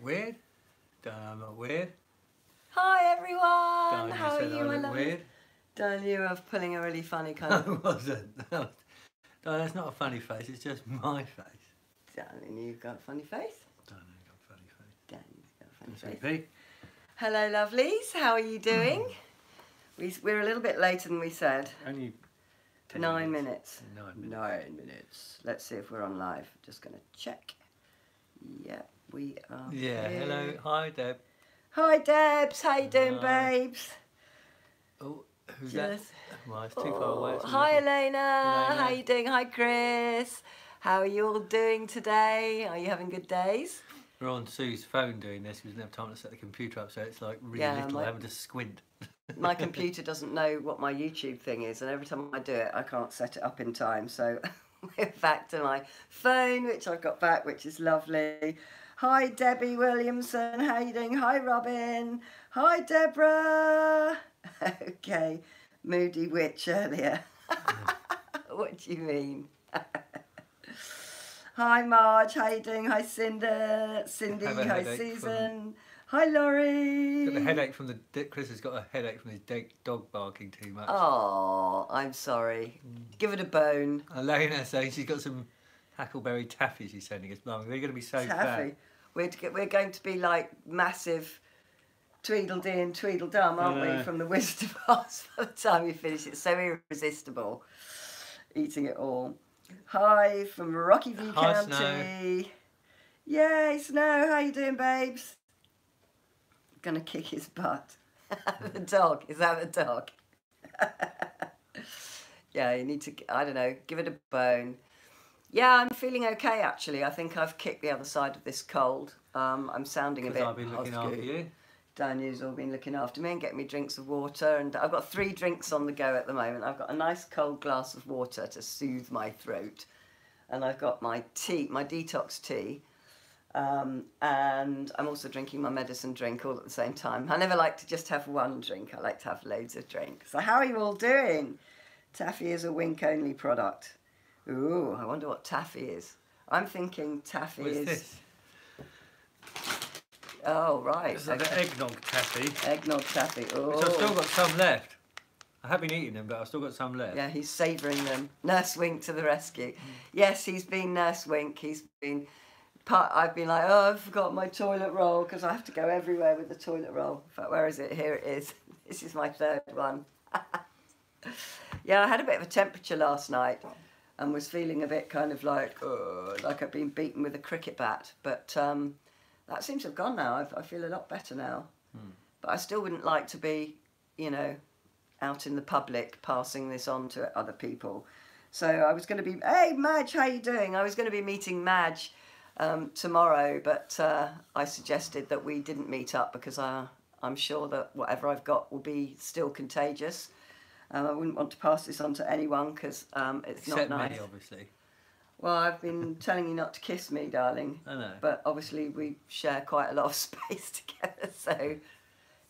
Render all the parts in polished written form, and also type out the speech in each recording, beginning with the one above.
weird? I'm not weird. Hi everyone! Diane, How are said you, I my look lovely? weird. Diane, you are pulling a really funny kind I of... wasn't. Diane, that's not a funny face, it's just my face. Diane, you've got a funny face. Diane, you've got a funny face. Diane, you've got a funny That's face. okay. Hello lovelies, how are you doing? We're a little bit later than we said. Only 10 9 minutes. 9 minutes. 9 minutes. Let's see if we're on live. Just going to check. Yeah, we are. Yeah, here. hello. Hi, Deb. Hi Debs, how you doing, Hi. babes? Oh, who's that? Just- Well, it's too far away. It's a Hi little- Elena. Elena. How you doing? Hi Chris, how are you all doing today? Are you having good days? We're on Sue's phone doing this. We didn't have time to set the computer up, so it's like really Yeah, little. Having to squint. My computer doesn't know what my YouTube thing is, and every time I do it I can't set it up in time, so we're back to my phone, which I've got back, which is lovely. Hi Debbie Williamson, how you doing? Hi Robin. Hi Deborah. Okay, moody witch earlier. What do you mean? Hi Marge, how you doing? Hi Cindy, Have a hi headache Susan. Hi Laurie. Got a headache from the. Chris has got a headache from his dog barking too much. Oh, I'm sorry. Give it a bone. Elena saying she's got some Hackleberry taffy she's sending us. Mum, they're going to be so Taffy. fat. We're going to be like massive Tweedledee and Tweedledum, aren't we, Yeah. from the Wizard of Oz by the time we finish. It's so irresistible eating it all. Hi from Rocky View Hi, County. Yay, Snow. How you doing, babes? Gonna kick his butt. The dog. Is that the dog? Yeah, you need to, I don't know, give it a bone. Yeah, I'm feeling okay, actually. I think I've kicked the other side of this cold. I'm sounding a bit Because I've been looking after you. Daniel's all been looking after me and getting me drinks of water, and I've got 3 drinks on the go at the moment. I've got a nice cold glass of water to soothe my throat, and I've got my tea, my detox tea, and I'm also drinking my medicine drink all at the same time. I never like to just have one drink, I like to have loads of drinks. So how are you all doing? Taffy is a wink only product. Ooh, I wonder what taffy is. I'm thinking taffy What's is... this? Oh, right. It's like Okay. an eggnog taffy. Eggnog taffy. Oh. Which I've still got some left. I have been eating them, but I've still got some left. Yeah, he's savouring them. Nurse Wink to the rescue. Yes, he's been Nurse Wink. He's been... I've been like, oh, I've forgotten my toilet roll, because I have to go everywhere with the toilet roll. In fact, where is it? Here it is. This is my 3rd one. Yeah, I had a bit of a temperature last night and was feeling a bit kind of like I've been beaten with a cricket bat. But that seems to have gone now. I feel a lot better now. But I still wouldn't like to be, you know, out in the public passing this on to other people. So I was going to be, hey Madge, how you doing? I was going to be meeting Madge tomorrow, but I suggested that we didn't meet up because I'm sure that whatever I've got will be still contagious. I wouldn't want to pass this on to anyone because it's Except not nice. me, obviously. Well, I've been telling you not to kiss me, darling. I know. But obviously we share quite a lot of space together, so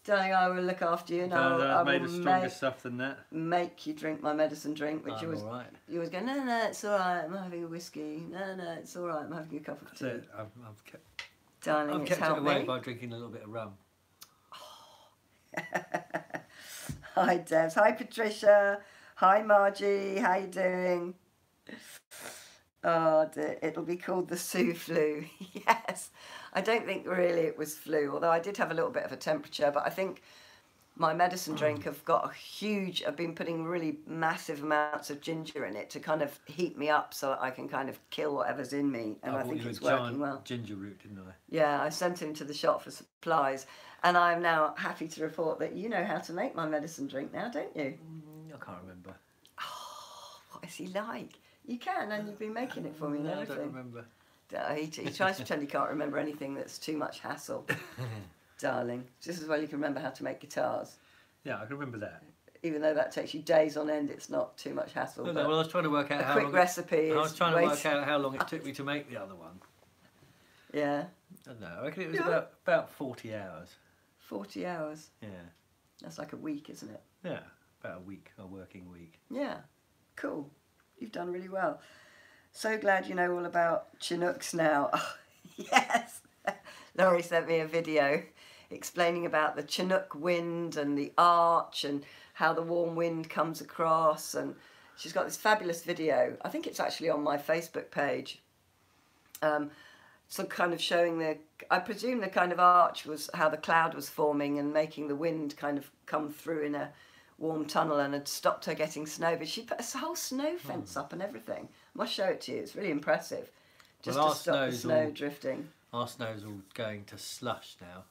darling, I will look after you and I I've made will a stronger stuff than that. make you drink my medicine drink, which I'm you was all right. you was going, no, it's all right, I'm having a whiskey. No, it's all right, I'm having a cup of tea. So I've kept, Darling, I've it's kept it helped away me. by drinking a little bit of rum. Hi Debs, hi Patricia, hi Margie, how you doing? Oh dear, it'll be called the Sue flu. Yes, I don't think really it was flu, although I did have a little bit of a temperature, but I think my medicine drink have got a huge, I've been putting really massive amounts of ginger in it to kind of heat me up so I can kind of kill whatever's in me, and I bought think you it's a working giant well. ginger root, didn't I? Yeah, I sent him to the shop for supplies, and I'm now happy to report that you know how to make my medicine drink now, don't you? I can't remember. Oh, what is he like? You can, and you've been making it for me and No, I everything. don't remember. He tries to pretend he can't remember anything that's too much hassle. Darling, just as well you can remember how to make guitars. Yeah, I can remember that. Even though that takes you days on end, it's not too much hassle. No, but well, I was trying to work out a how quick long recipe I is was trying to work out how long it took me to make the other one. Yeah, I don't know. I reckon it was about 40 hours. 40 hours. Yeah. That's like a week, isn't it? Yeah, about a week, a working week. Yeah, cool. You've done really well. So glad you know all about Chinooks now. Oh, yes. Laurie sent me a video explaining about the Chinook wind and the arch and how the warm wind comes across, and she's got this fabulous video. I think it's actually on my Facebook page. So kind of showing I presume the kind of arch was how the cloud was forming and making the wind kind of come through in a warm tunnel and had stopped her getting snow. But she put a whole snow fence up and everything. I must show it to you. It's really impressive. Just to stop the snow drifting. Our snow's all going to slush now.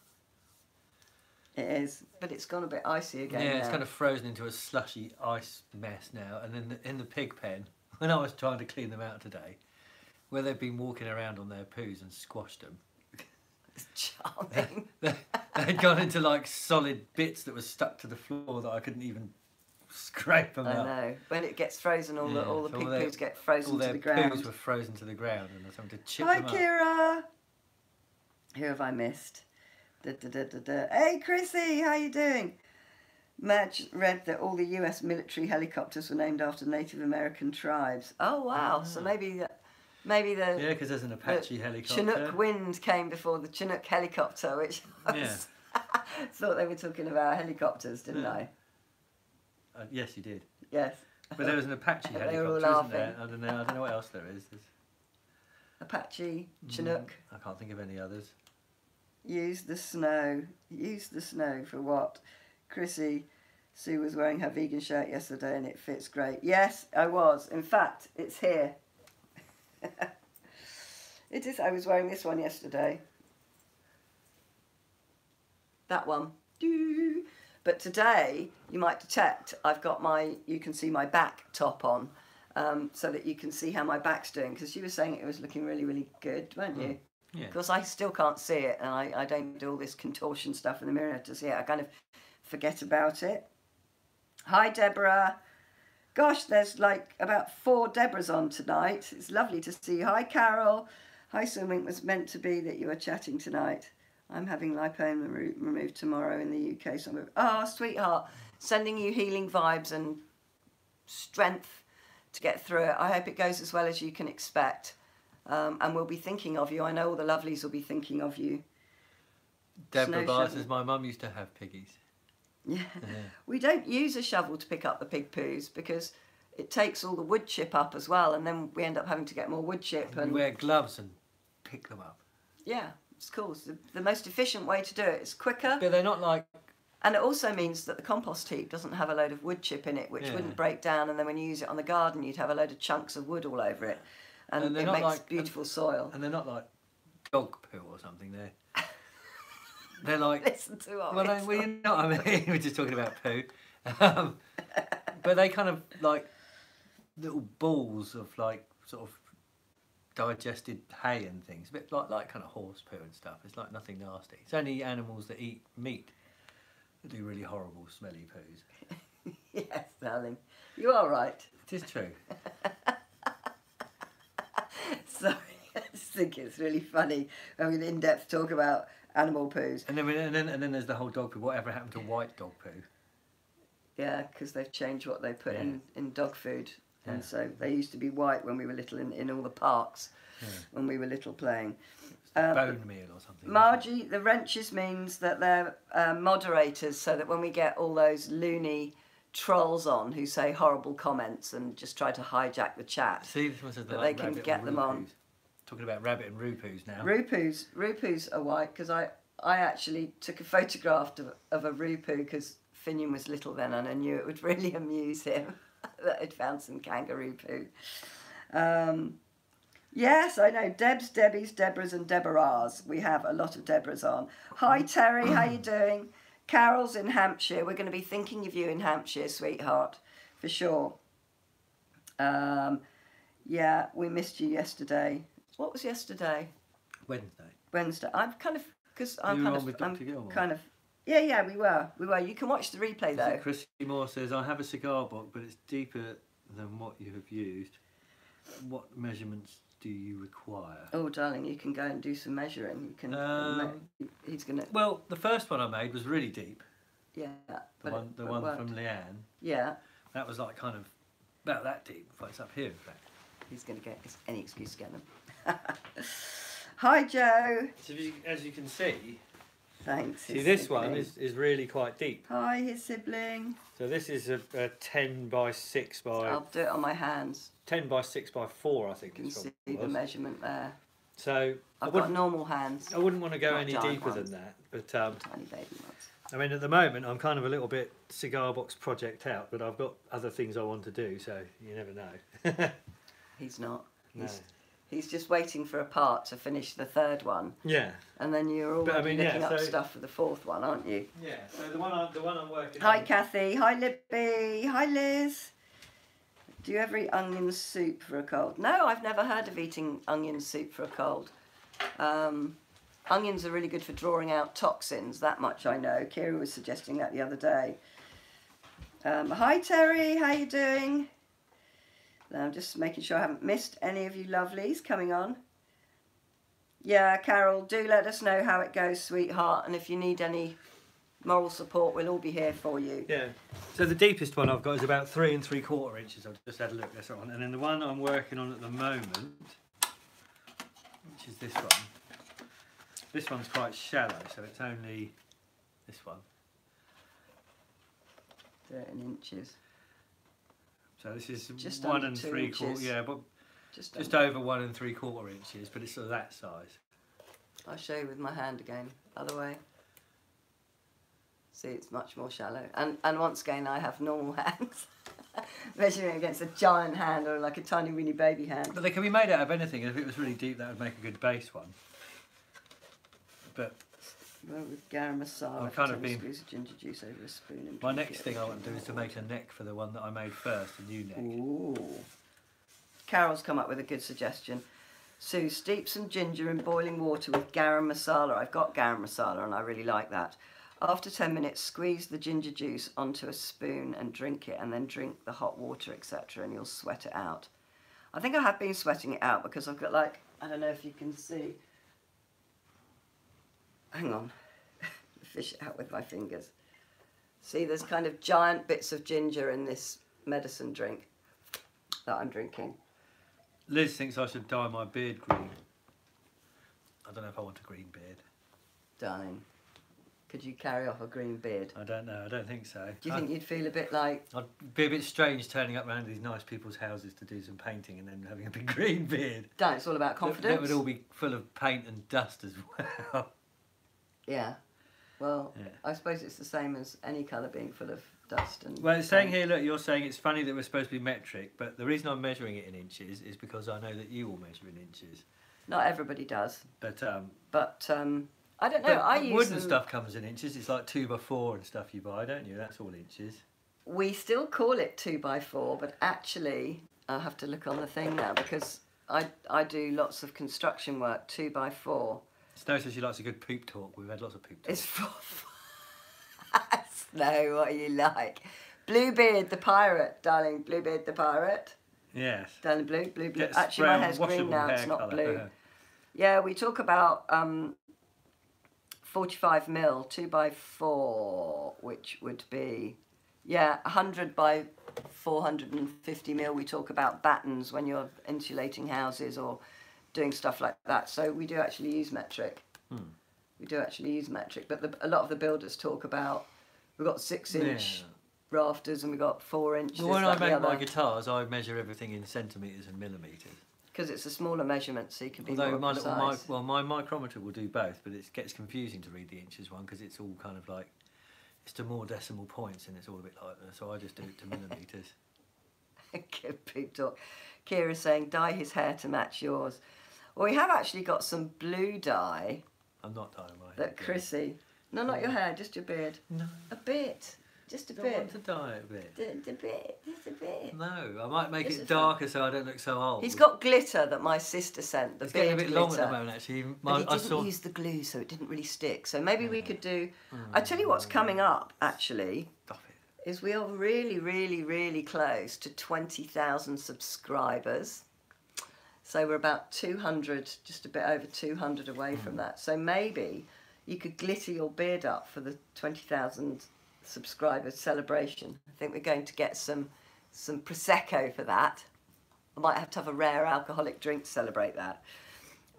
It is, but it's gone a bit icy again. Yeah, now. It's kind of frozen into a slushy ice mess now. And then in the pig pen, when I was trying to clean them out today, where they've been walking around on their poos and squashed them. It's charming. They'd gone into like solid bits that were stuck to the floor that I couldn't even scrape them up. I know. When it gets frozen, all the pig poos get frozen to the ground. All their poos were frozen to the ground, and I was having to chip Hi, them up. Kira. Who have I missed? Hey, Chrissy, how you doing? Madge read that all the US military helicopters were named after Native American tribes. Oh wow! So maybe the because there's an Apache helicopter. Chinook wind came before the Chinook helicopter, which I thought they were talking about helicopters, didn't I? Yes, you did. Yes. But there was an Apache helicopter, They were all isn't laughing. there? I don't know what else there is. Apache, Chinook. I can't think of any others. Use the snow. Use the snow for what? Chrissy, Sue was wearing her vegan shirt yesterday and it fits great. Yes, I was. In fact, it's here. It is. I was wearing this one yesterday. That one. But today, you might detect, I've got you can see my back top on, so that you can see how my back's doing, because you were saying it was looking really, really good, weren't you? Yeah. Because I still can't see it, and I don't do all this contortion stuff in the mirror to see it. I kind of forget about it. Hi, Deborah. Gosh, there's like about 4 Deborahs on tonight. It's lovely to see you. Hi, Carol. Hi, Swimming. It was meant to be that you were chatting tonight. I'm having lipoma removed tomorrow in the UK. So sweetheart, sending you healing vibes and strength to get through it. I hope it goes as well as you can expect. And we'll be thinking of you. I know all the lovelies will be thinking of you. Deborah Barr says, my mum used to have piggies. Yeah. We don't use a shovel to pick up the pig poos because it takes all the wood chip up as well, and then we end up having to get more wood chip. And you wear gloves and pick them up. Yeah, it's cool. It's the most efficient way to do it. It's quicker. But they're not like... And it also means that the compost heap doesn't have a load of wood chip in it, which wouldn't break down, and then when you use it on the garden, you'd have a load of chunks of wood all over it. And it makes beautiful soil. And they're not like dog poo or something. They're like... Listen to what you know what I mean? We're just talking about poo. But they kind of like little balls of like sort of digested hay and things. A bit like kind of horse poo and stuff. It's like nothing nasty. It's only animals that eat meat that do really horrible smelly poos. Yes, darling. You are right. It is true. Sorry, I just think it's really funny having an in-depth talk about animal poos. And then there's the whole dog poo. Whatever happened to white dog poo? Yeah, because they've changed what they put in dog food. And so they used to be white when we were little in all the parks, when we were little playing. Bone meal or something. Margie, the wrenches means that they're moderators, so that when we get all those loony trolls on who say horrible comments and just try to hijack the chat, see, this one says that they can get them on. Talking about rabbit and roopoos now. Roopoos are white, because I actually took a photograph of a roopoo because Finian was little then, and I knew it would really amuse him that I'd found some kangaroo poo. Yes, I know. Debs, Debbies, Deborahs and Deborahs. We have a lot of Deborahs on. Hi, Terry. How you doing? Carol's in Hampshire. We're going to be thinking of you in Hampshire, sweetheart, for sure. Yeah, we missed you yesterday. What was yesterday? Wednesday. I'm kind of... Because I'm kind of... Yeah, we were. You can watch the replay, though. Chrissy Moore says, I have a cigar book, but it's deeper than what you have used. What measurements do you require? Oh, darling, you can go and do some measuring. You can. He's gonna. Well, the first one I made was really deep. Yeah. The one from Leanne. Yeah. That was like kind of about that deep. It's up here, in fact. He's going to get any excuse to get them. Hi, Joe. So as you can see, Thanks. this one is really quite deep. Hi, his sibling. So this is a 10 by 6 by... I'll do it on my hands. 10 by 6 by 4, I think You can it's see probably the was. measurement there. So I've got normal hands. I wouldn't want to go Not any giant deeper ones. than that, but Tiny baby ones. I mean, at the moment, I'm kind of a little bit cigar box project out, but I've got other things I want to do, so you never know. He's not. No. He's just waiting for a part to finish the third one. Yeah. And then you're already looking up so- stuff for the fourth one, aren't you? Yeah, so the one I'm working Hi, on... Kathy. Hi, Libby. Hi, Liz. Do you ever eat onion soup for a cold? No, I've never heard of eating onion soup for a cold. Onions are really good for drawing out toxins, that much I know. Kira was suggesting that the other day. Hi, Terry. How you doing? Now, I'm just making sure I haven't missed any of you lovelies coming on. Yeah, Carol, do let us know how it goes, sweetheart. And if you need any moral support, we'll all be here for you. Yeah. So the deepest one I've got is about 3 3/4 inches. I've just had a look at this one. And then the one I'm working on at the moment, which is this one. This one's quite shallow, so it's only this one. Do it in inches. So this is Just 1 under 2 3/4. inches. Yeah, but Just over 1 3/4 inches, but it's sort of that size. I'll show you with my hand again. Other way. See, it's much more shallow. And once again, I have normal hands. Measuring against a giant hand or like a tiny weeny baby hand. But they can be made out of anything, and if it was really deep, that would make a good base one. But Well, with garam masala, I've kind of been- squeeze of ginger juice over a spoon and my drink next it. thing I want to do is to make a neck for the one that I made first, a new neck. Ooh. Carol's come up with a good suggestion. Sue, steep some ginger in boiling water with garam masala. I've got garam masala and I really like that. After 10 minutes, squeeze the ginger juice onto a spoon and drink it, and then drink the hot water, etc., and you'll sweat it out. I think I have been sweating it out because I've got like, I don't know if you can see. Hang on. Fish it out with my fingers. See, there's kind of giant bits of ginger in this medicine drink that I'm drinking. Liz thinks I should dye my beard green. I don't know if I want a green beard. Darling, could you carry off a green beard? I don't know. I don't think so. Do you think you'd feel a bit like... I'd be a bit strange turning up around these nice people's houses to do some painting and then having a big green beard. Don't, it's all about confidence. That would all be full of paint and dust as well. Yeah. Well, Yeah. I suppose it's the same as any colour being full of dust and... Well, it's saying here, look, you're saying it's funny that we're supposed to be metric, but the reason I'm measuring it in inches is because I know that you will measure in inches. Not everybody does. But I don't know, I use wooden them... stuff comes in inches. It's like 2x4 and stuff you buy, don't you? That's all inches. We still call it 2x4, but actually, I'll have to look on the thing now because I do lots of construction work, 2x4. Snow says she likes a good poop talk. We've had lots of poop talk. It's for... Snow, what are you like? Bluebeard the pirate, darling. Bluebeard the pirate. Yes. Darling, blue. Get Actually, my spray on hair's green washable now, hair it's not colour. blue. Yeah, we talk about 45 mil, 2x4, which would be, 100 by 450 mil. We talk about battens when you're insulating houses or doing stuff like that. So we do actually use metric. We do actually use metric, but a lot of the builders talk about, we've got 6-inch rafters and we've got 4-inch. Well, when I make my guitars, I measure everything in centimetres and millimetres. Because it's a smaller measurement, so you can be Although more my precise. my micrometer will do both, but it gets confusing to read the inches one because it's all kind of like, it's to more decimal points and it's all a bit like that, so I just do it to millimetres. Good poop talk. Kira's saying, dye his hair to match yours. Well, we have actually got some blue dye. I'm not dyeing my hair. That Chrissy... No, not your hair, just your beard. No. A bit. Just a I don't bit. want to dye it a bit. A bit. Just a bit. No, I might make Just it a darker so I don't look so old. He's got glitter that my sister sent. The It's beard getting a bit glitter. long at the moment, actually. But he didn't use the glue, so it didn't really stick. So maybe we could do... I tell you what's coming up, actually, Stop it. is we are really, really, really close to 20,000 subscribers. So we're about 200, just a bit over 200 away from that. So maybe you could glitter your beard up for the 20,000 subscribers celebration. I think we're going to get some Prosecco for that. I might have to have a rare alcoholic drink to celebrate that.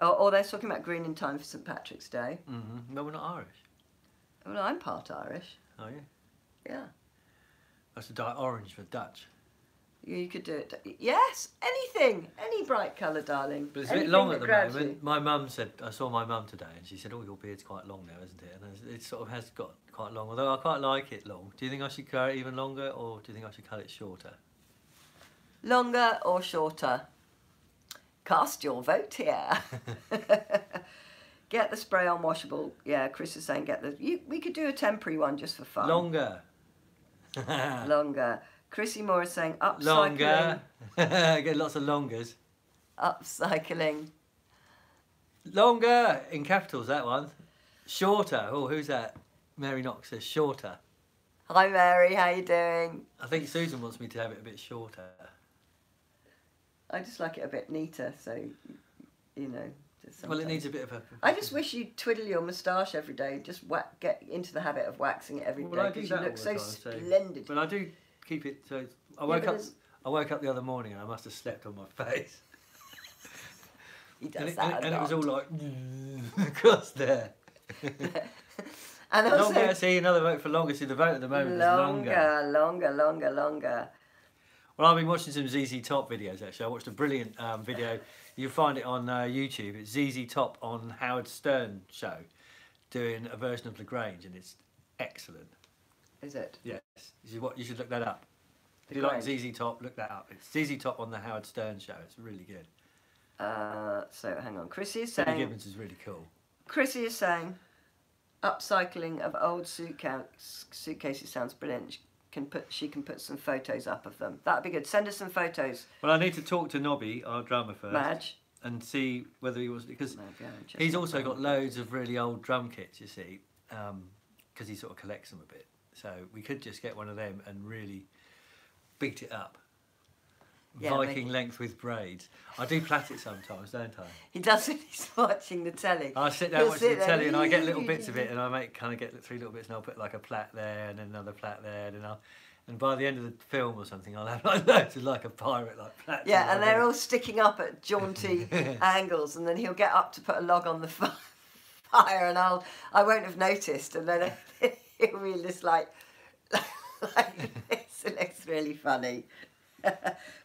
Or they're talking about green in time for St Patrick's Day. No, we're not Irish. Well, I'm part Irish. Are you? Yeah. That's a dark orange for Dutch. You could do it. Yes, anything. Any bright colour, darling. But it's a Anything bit long that at the grabs moment. you. My mum said, I saw my mum today, and she said, "Oh, your beard's quite long now, isn't it?" And it sort of has got quite long. Although I quite like it long. Do you think I should grow it even longer, or do you think I should cut it shorter? Longer or shorter? Cast your vote here. Get the spray-on washable. Yeah, Chris is saying get the... we could do a temporary one just for fun. Longer. Longer. Chrissy Moore is saying upcycling. Longer. Get lots of longers. Upcycling. Longer in capitals, that one. Shorter. Oh, who's that? Mary Knox says shorter. Hi Mary, how you doing? I think Susan wants me to have it a bit shorter. I just like it a bit neater, so you know. Well, it needs a bit of a... I just wish you'd twiddle your moustache every day. Just get into the habit of waxing it every day because you look so splendid. But I do keep it so. I woke up the other morning and I must have slept on my face. He does that a and it was lot. all like across there. And also, longer. See, another vote for longer. See, the vote at the moment is longer. Longer. Well, I've been watching some ZZ Top videos actually. I watched a brilliant video. You'll find it on YouTube. It's ZZ Top on Howard Stern show, doing a version of Lagrange, and it's excellent. Is it? Yes. You should look that up. If you like ZZ Top, look that up. It's ZZ Top on the Howard Stern show. It's really good. So hang on. Chrissy is Billy saying. Gibbons is really cool. Chrissy is saying, upcycling of old suitcases sounds brilliant. She can put some photos up of them. That'd be good. Send us some photos. Well, I need to talk to Nobby, our drummer, first. Madge. And see whether he wants... Because he's also got loads of really old drum kits, you see, because he sort of collects them a bit. So we could just get one of them and really beat it up. Yeah, Viking length with braids. I do plait it sometimes, don't I? He does when he's watching the telly. I sit down watching the telly and I get little bits of it and I get 3 little bits and I'll put like a plait there and then another plait there and by the end of the film or something I'll have like loads of like a pirate like plait. Yeah, and they're all sticking up at jaunty angles and then he'll get up to put a log on the fire and I won't have noticed and then he'll be just like this. It looks really funny.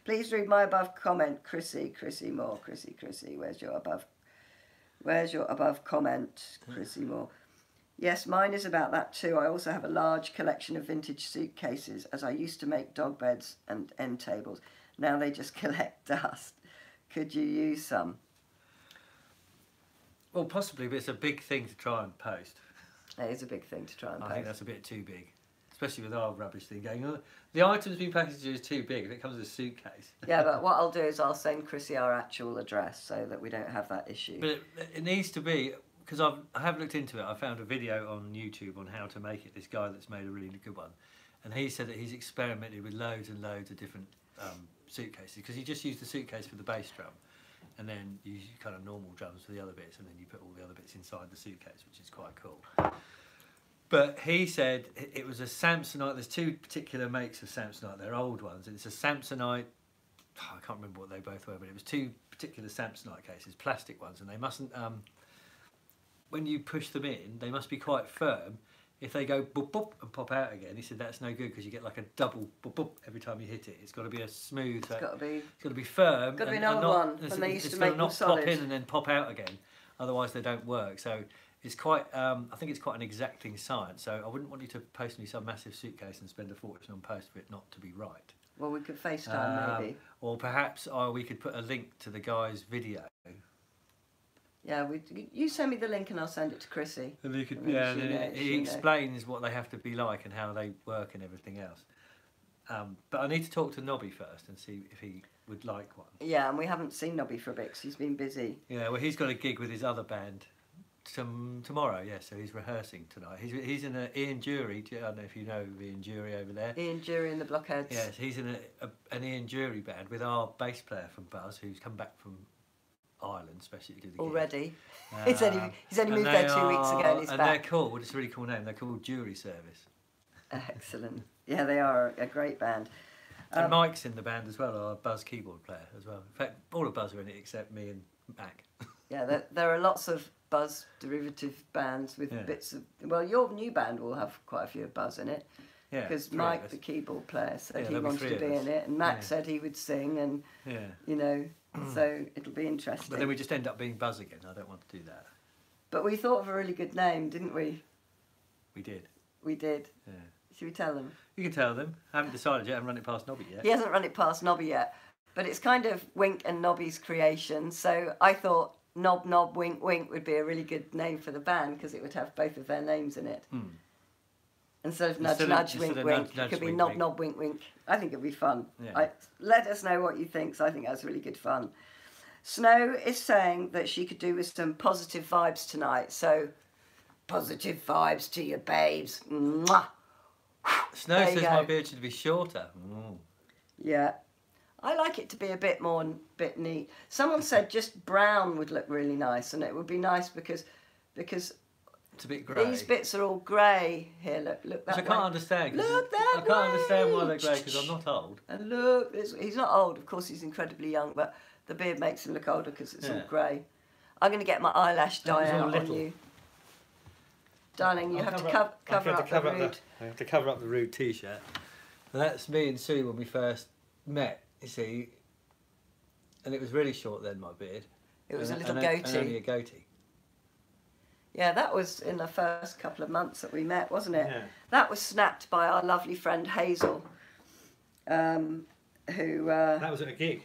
Please read my above comment, Chrissy Moore. Chrissy, where's your above comment, Chrissy Moore? Yes, mine is about that too. I also have a large collection of vintage suitcases as I used to make dog beds and end tables. Now they just collect dust. Could you use some? Well, possibly, but it's a big thing to try and post. It is a big thing to try and post. I think that's a bit too big. Especially with our rubbish thing going on. The items being packaged is too big if it comes with a suitcase. Yeah, but what I'll do is I'll send Chrissy our actual address so that we don't have that issue. But it needs to be, because I have looked into it, I found a video on YouTube on how to make it, this guy that's made a really good one. And he said that he's experimented with loads and loads of different suitcases, because he just used the suitcase for the bass drum, and then you use kind of normal drums for the other bits, and then you put all the other bits inside the suitcase, which is quite cool. But he said it was a Samsonite. There's 2 particular makes of Samsonite. They're old ones. It's a Samsonite. I can't remember what they both were, but it was 2 particular Samsonite cases, plastic ones, and they mustn't. When you push them in, they must be quite firm. If they go boop boop and pop out again, he said that's no good because you get like a double boop boop every time you hit it. It's got to be a smooth. It's got to be firm. It's got to be an old one. When they used to make them solid. It's got to not pop in and then pop out again. Otherwise, they don't work. So. It's quite, I think it's quite an exacting science, so I wouldn't want you to post me some massive suitcase and spend a fortune on post for it not to be right. Well, we could FaceTime maybe. Or perhaps we could put a link to the guy's video. Yeah, you send me the link and I'll send it to Chrissy. And you could, he explains what they have to be like and how they work and everything else. But I need to talk to Nobby first and see if he would like one. Yeah, and we haven't seen Nobby for a bit because he's been busy. Yeah, well, he's got a gig with his other band. Tomorrow, yeah, so he's rehearsing tonight. He's in Ian Jury. I don't know if you know Ian Jury over there. Ian Jury and the Blockheads. Yes, he's in an Ian Jury band with our bass player from Buzz, who's come back from Ireland, especially to do the gig. Already? He's only moved there 2 weeks ago and he's back. And they're cool. It's a really cool name. They're called Jury Service. Excellent. Yeah, they are a great band. And Mike's in the band as well, our Buzz keyboard player as well. In fact, all of Buzz are in it except me and Mac. Yeah, there are lots of Buzz derivative bands with bits of... Well, your new band will have quite a few of Buzz in it. Yeah, because Mike, the keyboard player, said he there'll wanted to be in it, and Matt said he would sing, and you know, so it'll be interesting. But then we just end up being Buzz again. I don't want to do that. But we thought of a really good name, didn't we? We did. We did. Yeah. Should we tell them? You can tell them. I haven't decided yet. I haven't run it past Nobby yet. He hasn't run it past Nobby yet, but it's kind of Wink and Nobby's creation. So I thought Nob Nob Wink Wink would be a really good name for the band because it would have both of their names in it. Instead of Nudge Nudge Wink Wink, it could be Nob Nob Wink Wink. I think it'd be fun. Yeah. Let us know what you think, so I think that's really good fun. Snow is saying that she could do with some positive vibes tonight, so positive vibes to your babes. Mwah. Snow says my beard should be shorter. Yeah. I like it to be a bit bit neat. Someone said just brown would look really nice, and it would be nice because it's a bit grey. These bits are all grey. Here, look that way. I can't understand. Look that I can't understand why they're grey because I'm not old. And look, he's not old. Of course, he's incredibly young, but the beard makes him look older because it's all grey. I'm going to get my eyelash dye out on you. Darling, you have to cover up the rude. I have to cover up the rude T-shirt. That's me and Sue when we first met, you see. And it was really short then, my beard. It was a little goatee. And only a goatee. Yeah, that was in the first couple of months that we met, wasn't it? Yeah. That was snapped by our lovely friend Hazel, who... that was at a gig.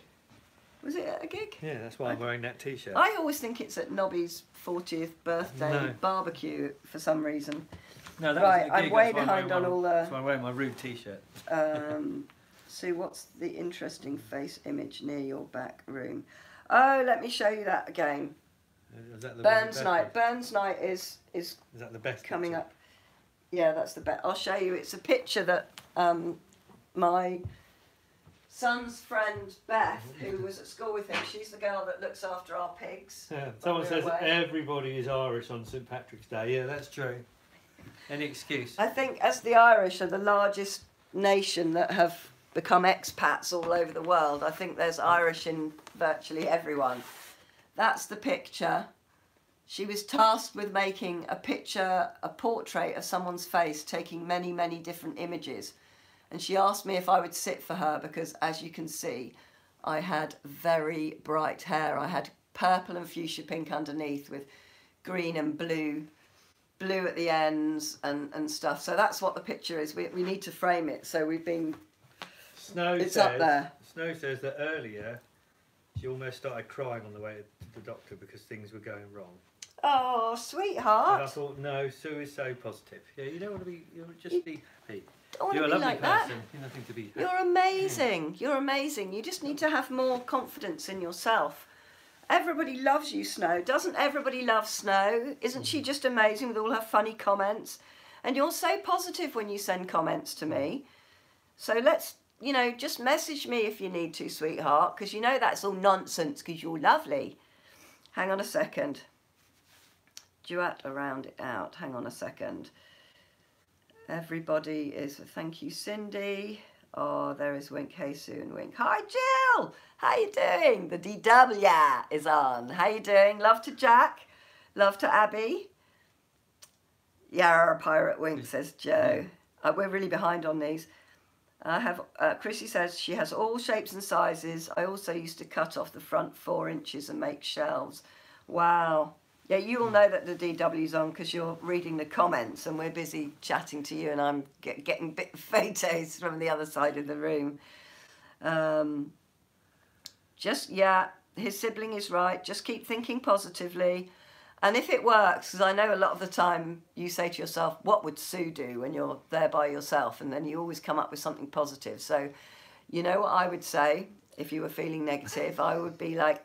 Was it at a gig? Yeah, that's why I'm wearing that T-shirt. I always think it's at Nobby's 40th birthday barbecue for some reason. No, that right, was at a gig. I'm way behind on all the... That's why I'm wearing my rude T-shirt. Sue, what's the interesting face image near your back room? Oh, let me show you that again. Is that the Burns Night. Burns Night is that the best coming picture? up. Yeah, that's the best. I'll show you. It's a picture that my son's friend Beth, who was at school with him, she's the girl that looks after our pigs. Yeah, someone says that everybody is Irish on St Patrick's Day. Yeah, that's true. Any excuse? I think as the Irish are the largest nation that have become expats all over the world, I think there's Irish in virtually everyone. That's the picture. She was tasked with making a portrait of someone's face, taking many, many different images. And she asked me if I would sit for her because, as you can see, I had very bright hair. I had purple and fuchsia pink underneath with green and blue at the ends and stuff. So that's what the picture is. We need to frame it. So we've been... It's up there. Snow says that earlier she almost started crying on the way to the doctor because things were going wrong. Oh, sweetheart. And I thought, no, Sue is so positive. Yeah, you don't want to be, just be happy. You're a lovely person. That. You're nothing to be happy. You're amazing. You're amazing. You just need to have more confidence in yourself. Everybody loves you, Snow. Doesn't everybody love Snow? Isn't she just amazing with all her funny comments? And you're so positive when you send comments to me. So let's, just message me if you need to, sweetheart, because you know that's all nonsense because you're lovely. Hang on a second. Duet around it out. Hang on a second. Everybody is... Thank you, Cindy. Oh, there is Wink. Hey, Sue and Wink. Hi, Jill. How you doing? The DW is on. How you doing? Love to Jack. Love to Abby. Yarra Pirate Wink, says Joe. We're really behind on these. I have... Chrissy says she has all shapes and sizes. I also used to cut off the front 4 inches and make shelves. Wow. Yeah, you all know that the DW's on because you're reading the comments and we're busy chatting to you and I'm getting bit of photos from the other side of the room. His sibling is right. Just keep thinking positively. And if it works, because I know a lot of the time you say to yourself, what would Sue do when you're there by yourself? And then you always come up with something positive. So, you know what I would say if you were feeling negative? I would be like...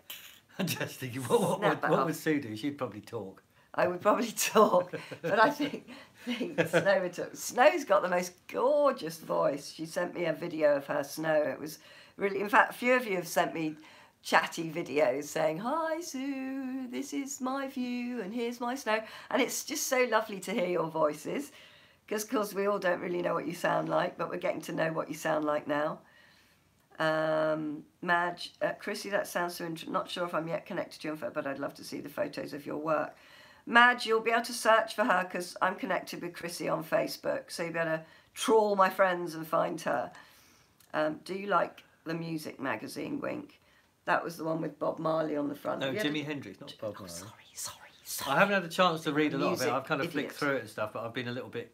I'm just thinking, what would Sue do? She'd probably talk. I would probably talk, but I think Snow would talk. Snow's got the most gorgeous voice. She sent me a video of her, Snow. It was really, in fact, a few of you have sent me chatty videos saying, hi Sue, this is my view and here's my Snow. And it's just so lovely to hear your voices because, of course, we all don't really know what you sound like, but we're getting to know what you sound like now. Madge, Chrissy, that sounds so interesting. Not sure if I'm yet connected to you on Facebook, but I'd love to see the photos of your work. Madge, you'll be able to search for her because I'm connected with Chrissy on Facebook, so you'll be able to trawl my friends and find her. Do you like the music magazine, Wink? That was the one with Bob Marley on the front. No, Jimi Hendrix, not Bob Marley. Sorry. I haven't had a chance to read a lot of it. Music I've kind of idiot. flicked through it and stuff, but I've been a little bit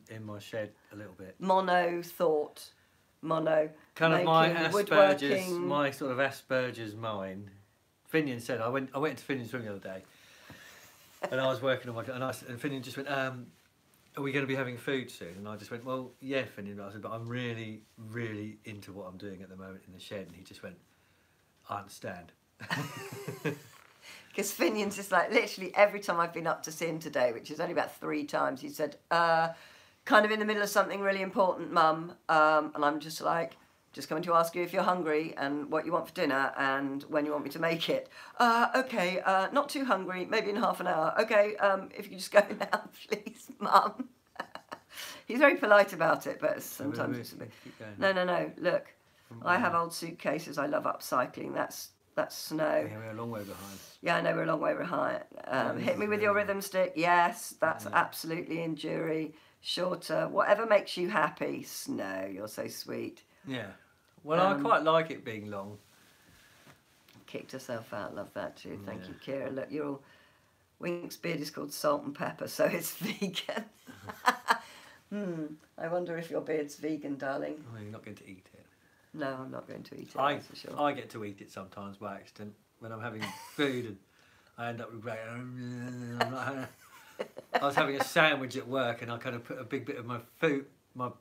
in my shed a little bit. Mono. Kind of my Asperger's, woodworking. my sort of Asperger's mind. Finian said I went into Finian's room the other day, and I was working on my and Finian just went, "Are we going to be having food soon?" And I just went, "Well, yeah, Finian." I said, "But I'm really, really into what I'm doing at the moment in the shed." And he just went, "I understand." Because Finian's just like, literally every time I've been up to see him today, which is only about 3 times, he said, kind of in the middle of something really important, Mum. And I'm just like, just coming to ask you if you're hungry and what you want for dinner and when you want me to make it. Okay, not too hungry, maybe in half an hour. Okay, if you just go now, please, Mum. He's very polite about it, but sometimes it's a bit... No, look, I have old suitcases. I love upcycling. That's snow. Yeah, we're a long way behind. Yeah, I know we're a long way behind. Hit me with your rhythm stick. Yes, that's absolutely in jury. Shorter, whatever makes you happy. Snow, you're so sweet. Yeah. Well, I quite like it being long. Kicked herself out. Love that too. Thank you, Kira. Look, you're all... Wink's beard is called Salt and Pepper, so it's vegan. I wonder if your beard's vegan, darling. Oh, you're not going to eat it. No, I'm not going to eat it, that's for sure. I get to eat it sometimes by accident when I'm having food and I end up regretting. I was having a sandwich at work and I kind of put a big bit of my food, my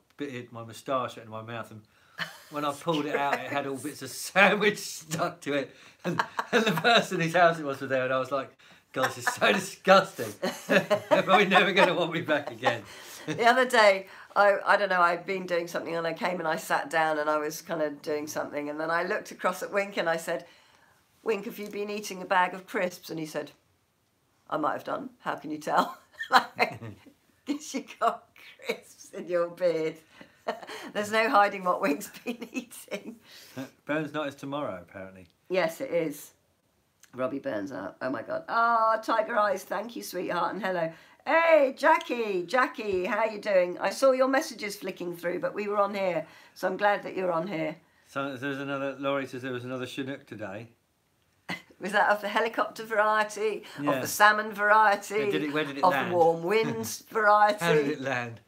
moustache into my mouth, and when I pulled it out, it had all bits of sandwich stuck to it, and the person whose house it was there, and I was like, "God, this is so disgusting. They're probably never going to want me back again." The other day, I don't know, I'd been doing something and I came and I sat down and I was kind of doing something, and then I looked across at Wink and I said, "Wink, have you been eating a bag of crisps?" And he said, "I might have done. How can you tell?" Like, because you got crisps in your beard. There's no hiding what Wink's been eating. Burns night is tomorrow, apparently. Yes, it is. Robbie Burns out. Oh my God. Ah, Tiger Eyes. Thank you, sweetheart, and hello. Hey, Jackie, how you doing? I saw your messages flicking through, but we were on here, so I'm glad that you're on here. So there's another. Laurie says there was another Chinook today. Was that of the helicopter variety, of the salmon variety, where did it of land? the warm winds variety? How did it land?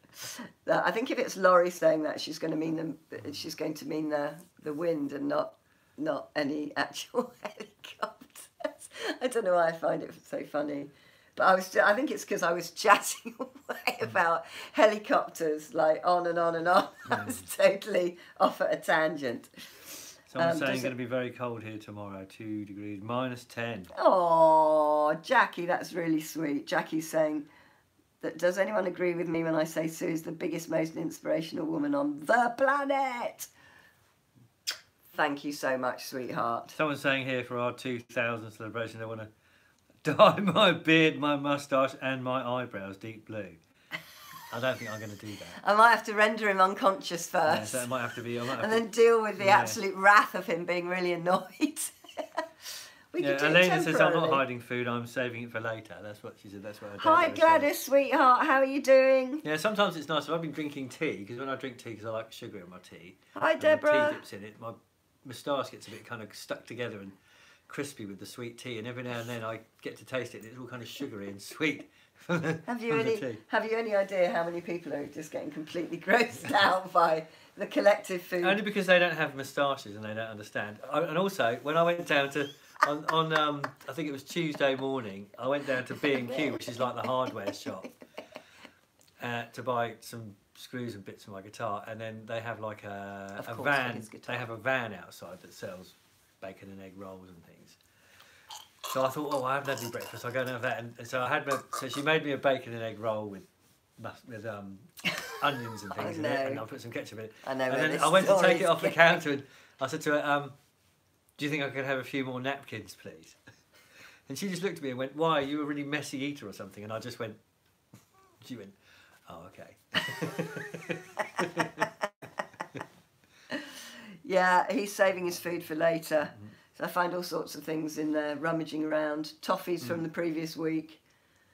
I think if it's Laurie saying that, she's going to mean the wind and not any actual helicopters. I don't know why I find it so funny. But I think it's because I was chatting away about helicopters, like on and on and on. I was totally off at a tangent. Someone's saying it's going to be very cold here tomorrow, 2 degrees, -10. Oh, Jackie, that's really sweet. Jackie's saying that, does anyone agree with me when I say Sue is the biggest, most inspirational woman on the planet? Thank you so much, sweetheart. Someone's saying here for our 2000 celebration they want to dye my beard, my moustache and my eyebrows deep blue. I don't think I'm going to do that. I might have to render him unconscious first. Yeah, so it might have to be... then deal with the absolute wrath of him being really annoyed. We could do Elena says, "I'm not hiding food, I'm saving it for later." That's what she said. That's what her dad Hi always Gladys, says. sweetheart, how are you doing? Yeah, sometimes it's nice. If I've been drinking tea, because when I drink tea, because I like sugar in my tea. Hi Deborah. Tea dips in it, my moustache gets a bit kind of stuck together and crispy with the sweet tea, and every now and then I get to taste it and it's all kind of sugary and sweet. Have you any idea how many people are just getting completely grossed out by the collective food? Only because they don't have moustaches and they don't understand. And also, when I went down to on I think it was Tuesday morning, I went down to B&Q, which is like the hardware shop, to buy some screws and bits for my guitar, and then they have like a van. They have a van outside that sells bacon and egg rolls and things. So I thought, oh, I haven't had any breakfast. I'll go and have that. And so I had so she made me a bacon and egg roll with onions and things in it, and I put some ketchup in it. I know. And then I went to take it off the counter, and I said to her, "Do you think I could have a few more napkins, please?" And she just looked at me and went, "Why? Are you a really messy eater or something?" And I just went. She went, "Oh, okay." Yeah, he's saving his food for later. So I find all sorts of things in there, rummaging around. Toffees from the previous week.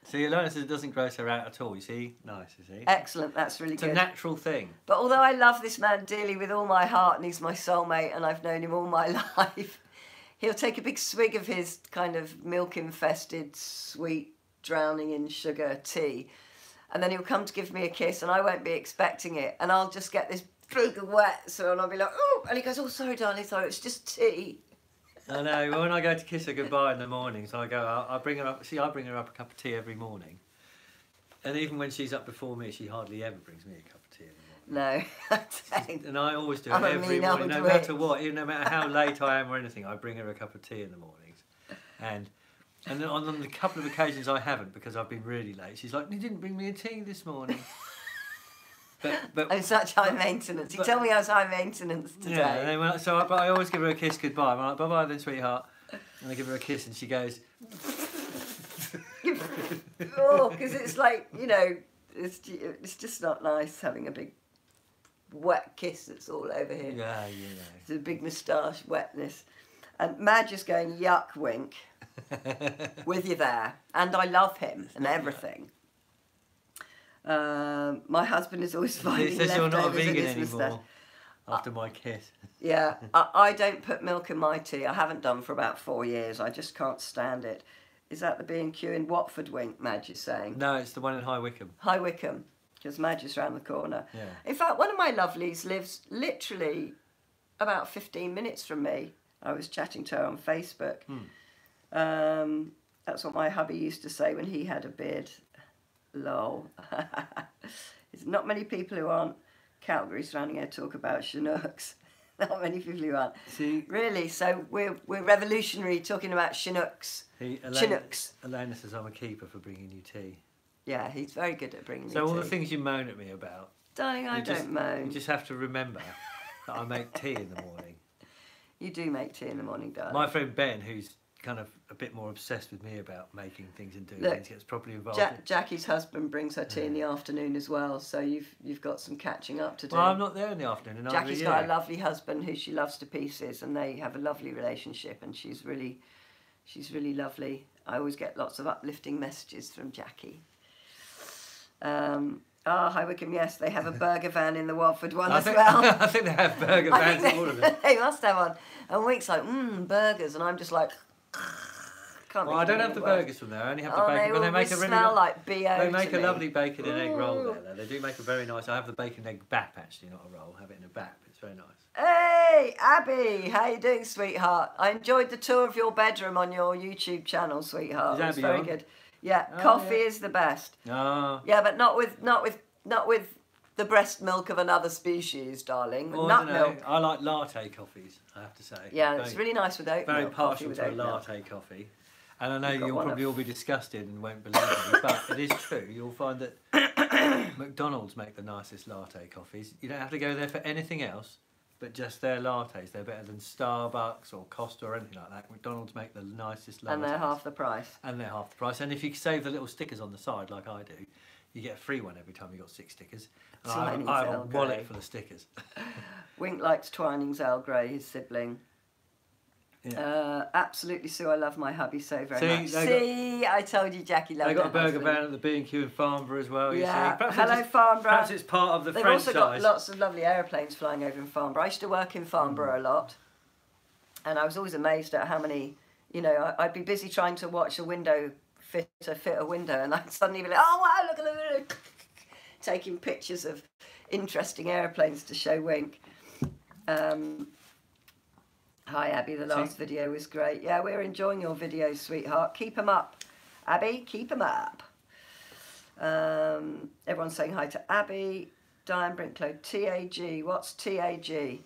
See, Alona says it doesn't gross her out at all, you see? Nice, you see? Excellent, that's really good. It's a natural thing. But although I love this man dearly with all my heart and he's my soulmate and I've known him all my life, he'll take a big swig of his kind of milk-infested, sweet, drowning in sugar tea, and then he'll come to give me a kiss and I won't be expecting it, and I'll just get this big wet, so and I'll be like, oh, and he goes, oh, sorry, darling, sorry, it's just tea. I know. Well, when I go to kiss her goodbye in the mornings, I go. I bring her up. See, I bring her up a cup of tea every morning, and even when she's up before me, she hardly ever brings me a cup of tea in the morning. No, I don't. And I always do it I'm a every mean morning, no old matter witch. what, even no matter how late I am or anything. I bring her a cup of tea in the mornings, and then on the couple of occasions I haven't because I've been really late. She's like, "You didn't bring me a tea this morning." But I'm such high maintenance. You tell me I was high maintenance today. yeah, and then but I always give her a kiss goodbye. I'm like, bye bye then, sweetheart. And I give her a kiss and she goes, Oh, because it's like, you know, it's just not nice having a big wet kiss that's all over here. yeah, you know. It's a big moustache wetness. And Madge is going, yuck, wink, with you there. And I love him and everything. My husband is always finding It says you're not a leftovers in vegan his anymore moustache. after my kiss. Yeah, I don't put milk in my tea. I haven't done for about 4 years. I just can't stand it. Is that the B&Q in Watford, wink, Madge is saying? No, it's the one in High Wycombe. High Wycombe, because Madge is round the corner. Yeah. In fact, one of my lovelies lives literally about 15 minutes from me. I was chatting to her on Facebook. That's what my hubby used to say when he had a beard. Lol. There's not many people who aren't Calgary surrounding here talk about Chinooks. Not many people who aren't. See, Really, so we're revolutionary talking about Chinooks. Chinooks. Elena says I'm a keeper for bringing you tea. Yeah, he's very good at bringing me So all tea. the things you moan at me about, Darling, I don't moan. you just have to remember that I make tea in the morning. You do make tea in the morning, darling. My friend Ben, who's kind of a bit more obsessed with me about making things and doing Look, things, gets properly involved. Jackie's husband brings her tea in the afternoon as well, so you've got some catching up to do. Well, I'm not there in the afternoon. And Jackie's got a lovely husband who she loves to pieces, and they have a lovely relationship, and she's really lovely. I always get lots of uplifting messages from Jackie. High Wycombe, yes, they have a burger van in the Watford one as well. I think they have burger vans in all of them. They must have one. And Wink's like, burgers, and I'm just like, can't Well, I don't have the burgers from there. I only have the Oh, bacon. they but they all make a really smell like B.O. They make to a me. lovely bacon and egg roll there. Though. They do make a very nice. I have the bacon egg bap actually, not a roll. I have it in a bap. It's very nice. Hey, Abby, how you doing, sweetheart? I enjoyed the tour of your bedroom on your YouTube channel, sweetheart. Is It was Abby very on? good. Yeah, Oh, coffee yeah. is the best. Ah. Yeah, but not with the breast milk of another species, darling. With Well, I nut don't know. milk. I like latte coffees. I have to say. Yeah, I'm it's really nice with oat very milk. coffee partial with to a oat milk. latte coffee. And I know You've got you'll one probably of- all be disgusted and won't believe me, but it is true. You'll find that McDonald's make the nicest latte coffees. You don't have to go there for anything else, but just their lattes. They're better than Starbucks or Costa or anything like that. McDonald's make the nicest lattes. And they're half the price. And they're half the price. And if you save the little stickers on the side, like I do, you get a free one every time you got 6 stickers. And Twinings I have a Earl Grey. wallet full of stickers. Wink likes Twinings Earl Grey, his sibling. Yeah. Absolutely, Sue. I love my hubby so very See, much. they See, I told you Jackie loved They got a her burger husband. van at the B&Q in Farnborough as well, you Yeah. see. Perhaps Hello, it's just- Farnborough. Perhaps it's part of the They've franchise. also got lots of lovely aeroplanes flying over in Farnborough. I used to work in Farnborough a lot, and I was always amazed at how many, I'd be busy trying to watch a window fit a window, and I'd suddenly be like, oh wow, look at the taking pictures of interesting aeroplanes to show Wink. Hi Abby, the last video was great. Yeah, we're enjoying your videos, sweetheart. Keep them up. Abby, keep them up. Everyone's saying hi to Abby. Diane Brinklow, TAG. What's TAG?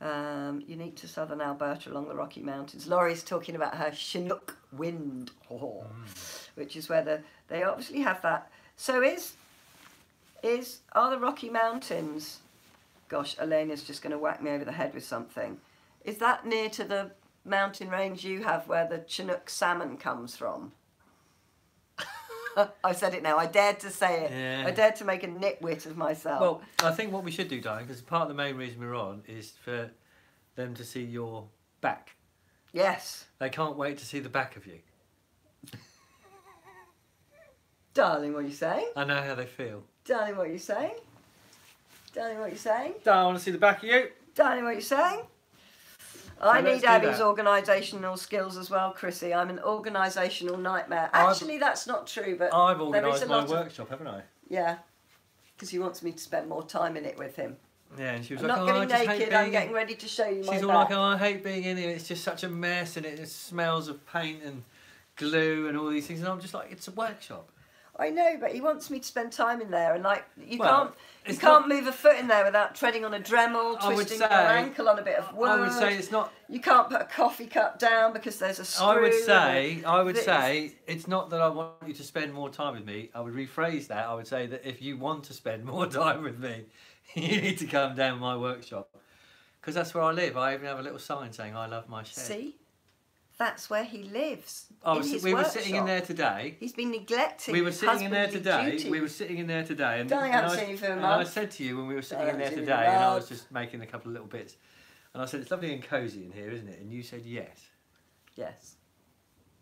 Unique to southern Alberta along the Rocky Mountains. Laurie's talking about her Chinook wind, which is where they obviously have that. So are the Rocky Mountains? Gosh, Elena's just going to whack me over the head with something. Is that near to the mountain range you have where the Chinook salmon comes from? I've said it now. I dared to say it. Yeah. I dared to make a nitwit of myself. Well, I think what we should do, darling, because part of the main reason we're on is for them to see your back. Yes. They can't wait to see the back of you. Darling, what are you saying? I know how they feel. Darling, what are you saying? Darling, what are you saying? Darling, I want to see the back of you. Darling, what are you saying? I need Abby's organisational skills as well, Chrissy. I'm an organisational nightmare. Actually, that's not true, but I've organised my workshop, haven't I? Yeah, because he wants me to spend more time in it with him. Yeah, and she was I'm like, not getting naked, I'm getting ready to show you my She's all back. like, oh, I hate being in here, it's just such a mess and it smells of paint and glue and all these things. And I'm just like, it's a workshop. I know, but he wants me to spend time in there, and like you Well, can't move a foot in there without treading on a Dremel, twisting your ankle on a bit of wood. I would say it's not. You can't put a coffee cup down because there's a screw. I would say it's not that I want you to spend more time with me. I would rephrase that. I would say that if you want to spend more time with me, you need to come down my workshop, because that's where I live. I even have a little sign saying I love my shed. See? That's where he lives. We were sitting in there today. He's been neglecting. We were sitting in there today. Duties. We were sitting in there today, and I said to you when we were sitting in there today, and I was just making a couple of little bits, and I said it's lovely and cosy in here, isn't it? And you said yes. Yes.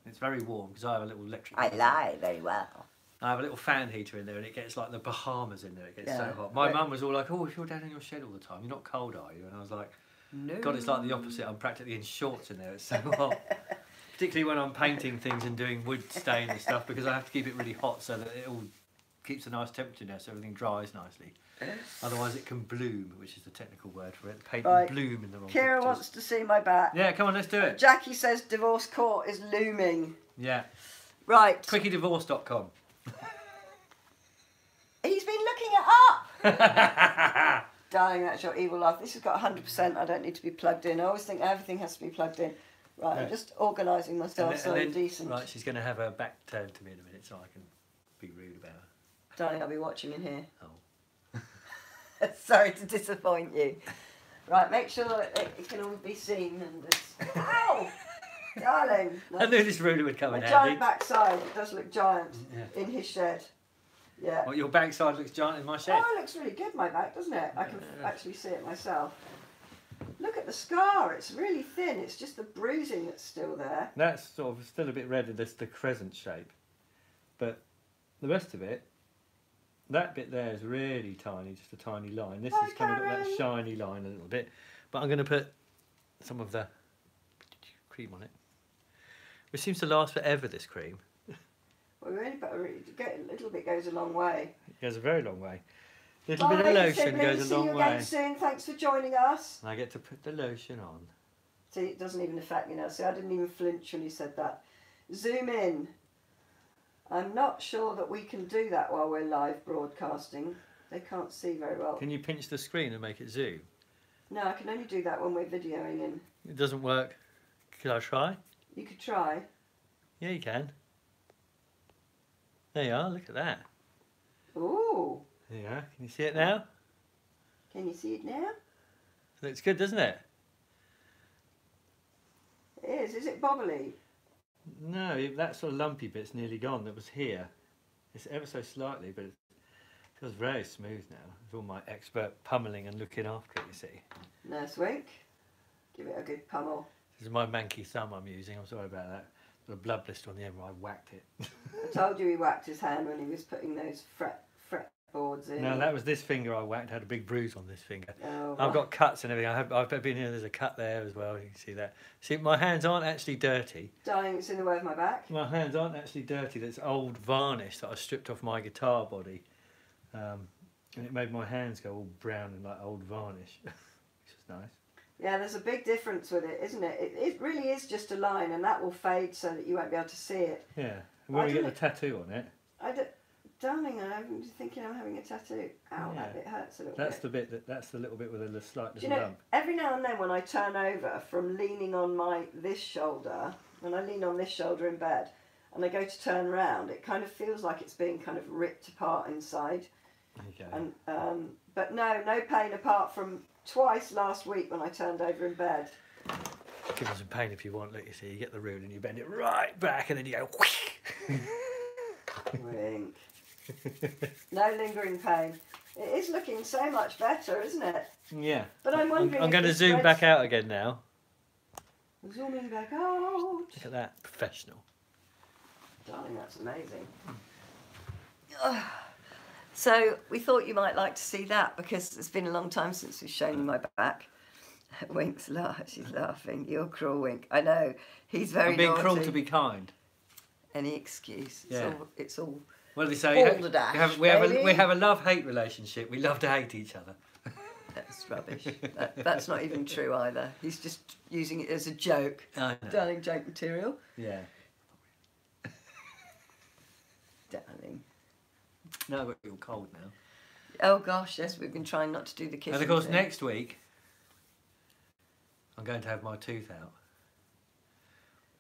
It's very warm because I have a little electric. I lie very well. I have a little fan heater in there, and it gets like the Bahamas in there. It gets so hot. My mum was all like, "Oh, if you're down in your shed all the time, you're not cold, are you?" And I was like, "No." God, it's like the opposite. I'm practically in shorts in there. It's so hot. Particularly when I'm painting things and doing wood stain and stuff, because I have to keep it really hot so that it all keeps a nice temperature now, so everything dries nicely. Otherwise it can bloom, which is the technical word for it. The paint will bloom in the wrong Kira wants to see my back. Yeah, come on, let's do it. Jackie says divorce court is looming. Yeah. Right. Quickiedivorce.com. He's been looking it up! Darling, that's your evil laugh. This has got 100%. I don't need to be plugged in. I always think everything has to be plugged in. Right, I'm just organising myself so I'm decent. Right, she's going to have her back turned to me in a minute so I can be rude about her. Darling, I'll be watching in here. Oh. Sorry to disappoint you. Right, make sure that it can all be seen. And ow! Darling! I knew this ruler would come in handy. Giant backside. It does look giant in his shed. Yeah. Well, your backside looks giant in my shed. Oh, it looks really good, my back, doesn't it? I can actually see it myself. Look at the scar, it's really thin, it's just the bruising that's still there. That's sort of still a bit red in the crescent shape. But the rest of it, that bit there is really tiny, just a tiny line. This is kind of got that shiny line a little bit. But I'm going to put some of the cream on it. Which seems to last forever, this cream. Well, we only put a little bit goes a long way. It goes a very long way. A little bit of lotion goes a long way. See you again soon. Thanks for joining us. And I get to put the lotion on. See, it doesn't even affect me now. See, I didn't even flinch when you said that. Zoom in. I'm not sure that we can do that while we're live broadcasting. They can't see very well. Can you pinch the screen and make it zoom? No, I can only do that when we're videoing in. It doesn't work. Could I try? You could try. Yeah, you can. There you are. Look at that. Ooh. There you are. Can you see it now? Can you see it now? Looks good, doesn't it? It is. Is it bobbly? No, that sort of lumpy bit's nearly gone. That was here. It's ever so slightly, but it feels very smooth now. With all my expert pummeling and looking after it, you see. Nice wink. Give it a good pummel. This is my manky thumb I'm using. I'm sorry about that. Got a blood blister on the end where I whacked it. I told you he whacked his hand when he was putting those fret boards in. No, that was this finger I whacked. I had a big bruise on this finger. Oh, I've got cuts and everything. I've been here. There's a cut there as well. You can see that. See, my hands aren't actually dirty. Darling, it's in the way of my back. My hands aren't actually dirty. That's old varnish that I stripped off my guitar body, and it made my hands go all brown and like old varnish, which is nice. Yeah, there's a big difference with it, isn't it? It really is just a line, and that will fade so that you won't be able to see it. Yeah. When we get the tattoo on it. Darling, I'm thinking I'm having a tattoo. Ow, that bit hurts a little bit. That's the little bit with a slight little Do you know, lump. every now and then when I turn over from leaning on this shoulder, when I lean on this shoulder in bed, and I go to turn round, it kind of feels like it's being kind of ripped apart inside. Okay. And but no pain apart from twice last week when I turned over in bed. Give them some pain if you want. Look, you see, you get the ruler and you bend it right back, and then you go. Wink. No lingering pain. It is looking so much better, isn't it? Yeah. But I'm wondering. I'm going to zoom back out again now. Zooming back out. Look at that, professional. Darling, that's amazing. So we thought you might like to see that because it's been a long time since we've shown you my back. Wink's she's laughing. You're cruel, Wink. I know. He's very I'm being naughty. cruel to be kind. Any excuse. Yeah. It's all Well, they say Balderdash, we have a love-hate relationship. We love to hate each other. That's rubbish. That's not even true either. He's just using it as a joke. I know. Darling, joke material. Yeah. Darling. No, but you're cold now. Oh gosh, yes, we've been trying not to do the kissing And of course, thing. next week, I'm going to have my tooth out.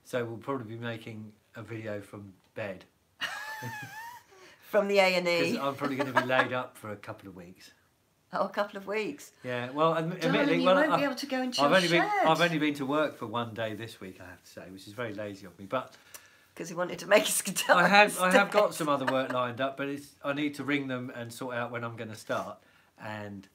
So we'll probably be making a video from bed. From the A&E. Because I'm probably going to be laid up for a couple of weeks. Oh, a couple of weeks. Yeah, well, Darling, admittedly, you won't be able to go into your shed. I've only been to work for one day this week, I have to say, which is very lazy of me. But because he wanted to make us guitar. I have got some other work lined up, but I need to ring them and sort out when I'm going to start, and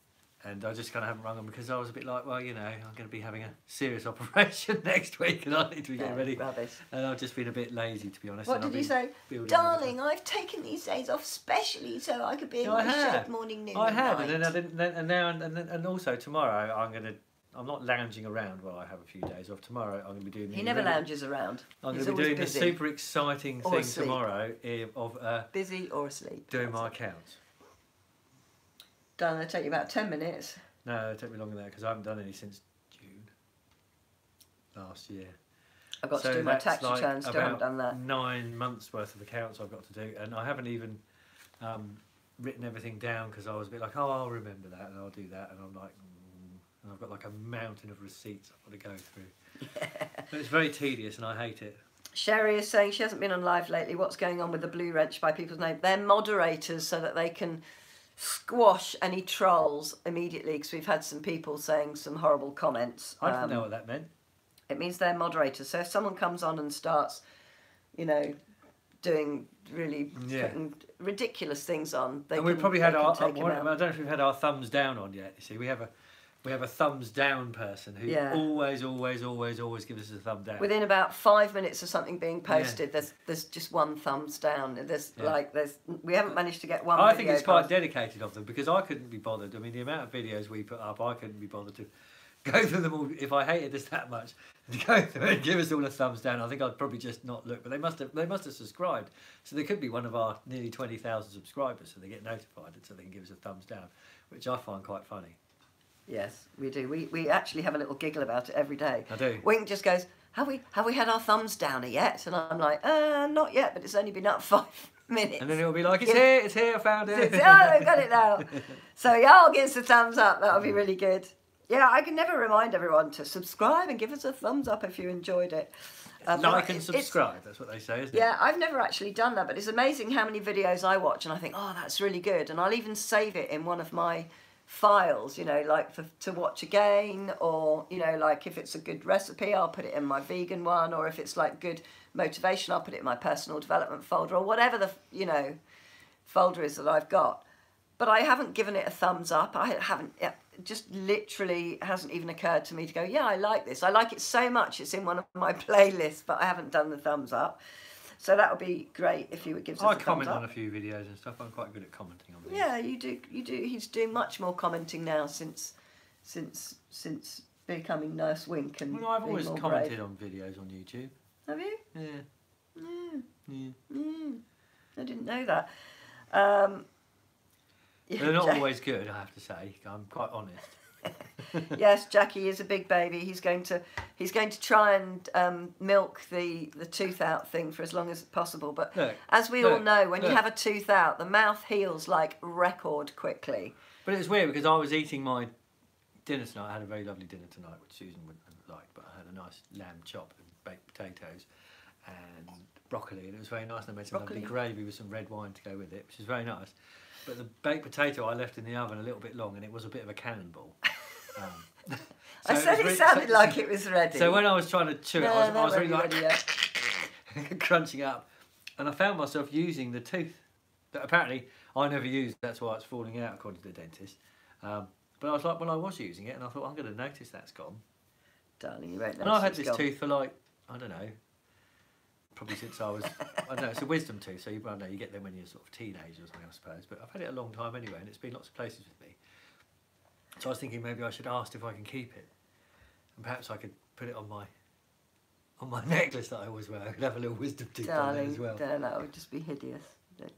I just kind of haven't rung them because I was a bit like, well, you know, I'm going to be having a serious operation next week, and I need to be getting ready. Rubbish. And I've just been a bit lazy, to be honest. What did you say? Darling, I've taken these days off specially so I could be in my shed morning, noon, I had, night. and then I didn't, and now and also tomorrow I'm not lounging around while I have a few days off. Tomorrow I'm going to be doing. He never lounges around. I'm going to be doing the super exciting thing tomorrow of busy or asleep. Doing my accounts. Done. It'll take you about 10 minutes. No, it'll take me longer than that because I haven't done any since June last year. I've got to do my tax returns. Still haven't done that. 9 months worth of accounts I've got to do, and I haven't even written everything down because I was a bit like, oh, I'll remember that and I'll do that, and I'm like, and I've got like a mountain of receipts I've got to go through. Yeah. It's very tedious and I hate it. Sherry is saying she hasn't been on live lately. What's going on with the Blue Wrench by people's name? They're moderators so that they can squash any trolls immediately because we've had some people saying some horrible comments. I didn't know what that meant. It means they're moderators. So if someone comes on and starts, you know, doing really ridiculous things on, they and can, we probably had our. I don't out. know if we've had our thumbs down on yet. You see, we have a thumbs down person who always gives us a thumb down. Within about 5 minutes of something being posted, there's just one thumbs down. We haven't managed to get one. I think it's quite dedicated of them because I couldn't be bothered. I mean, the amount of videos we put up, I couldn't be bothered to go through them all. If I hated us that much, to go through and give us all a thumbs down, I think I'd probably just not look. But they must have subscribed, so they could be one of our nearly 20,000 subscribers, so they get notified, and so they can give us a thumbs down, which I find quite funny. Yes, we do. We actually have a little giggle about it every day. I do. Wink just goes, have we had our thumbs downer yet? And I'm like, not yet, but it's only been up 5 minutes. And then it'll be like, it's here, I found it. Oh, I've got it now. So y'all give us a thumbs up. That'll be really good. Yeah, I can never remind everyone to subscribe and give us a thumbs up if you enjoyed it. Like and subscribe, that's what they say, isn't it? Yeah, I've never actually done that, but it's amazing how many videos I watch and I think, oh, that's really good. And I'll even save it in one of my files, you know, like to watch again, or, you know, like if it's a good recipe, I'll put it in my vegan one, or if it's like good motivation, I'll put it in my personal development folder, or whatever the, you know, folder is that I've got. But I haven't given it a thumbs up. I haven't, it just literally hasn't even occurred to me to go, yeah, I like this. I like it so much, it's in one of my playlists, but I haven't done the thumbs up. So that would be great if you would give us a thumbs up. I comment on a few videos and stuff. I'm quite good at commenting on these. Yeah, you do. He's doing much more commenting now since becoming Nurse Wink and. Well, I've always commented on videos on YouTube. Have you? Yeah. I didn't know that. They're not always good, I have to say. I'm quite honest. Yes, Jackie is a big baby. He's going to try and milk the tooth out thing for as long as possible. But as we all know, when you have a tooth out, the mouth heals like record quickly. But it's weird because I was eating my dinner tonight. I had a very lovely dinner tonight, which Susan wouldn't have liked, but I had a nice lamb chop and baked potatoes and broccoli, and it was very nice. And I made some lovely gravy with some red wine to go with it, which is very nice. But the baked potato I left in the oven a little bit long, and it was a bit of a cannonball. So I said it sounded like it was ready. So when I was trying to chew it, I was really like crunching up, and I found myself using the tooth that apparently I never used. That's why it's falling out, according to the dentist. But I was like, well, I was using it, and I thought I'm going to notice that's gone. Darling, you won't notice. And I've had it's this gone. tooth for like, I don't know, probably since I was, I don't know, it's a wisdom tooth, so you, well, no, you get them when you're sort of teenager or something, I suppose. But I've had it a long time anyway, and it's been lots of places with me. So I was thinking maybe I should ask if I can keep it, and perhaps I could put it on my necklace that I always wear. I could have a little wisdom tooth on it as well. Darling, that would just be hideous.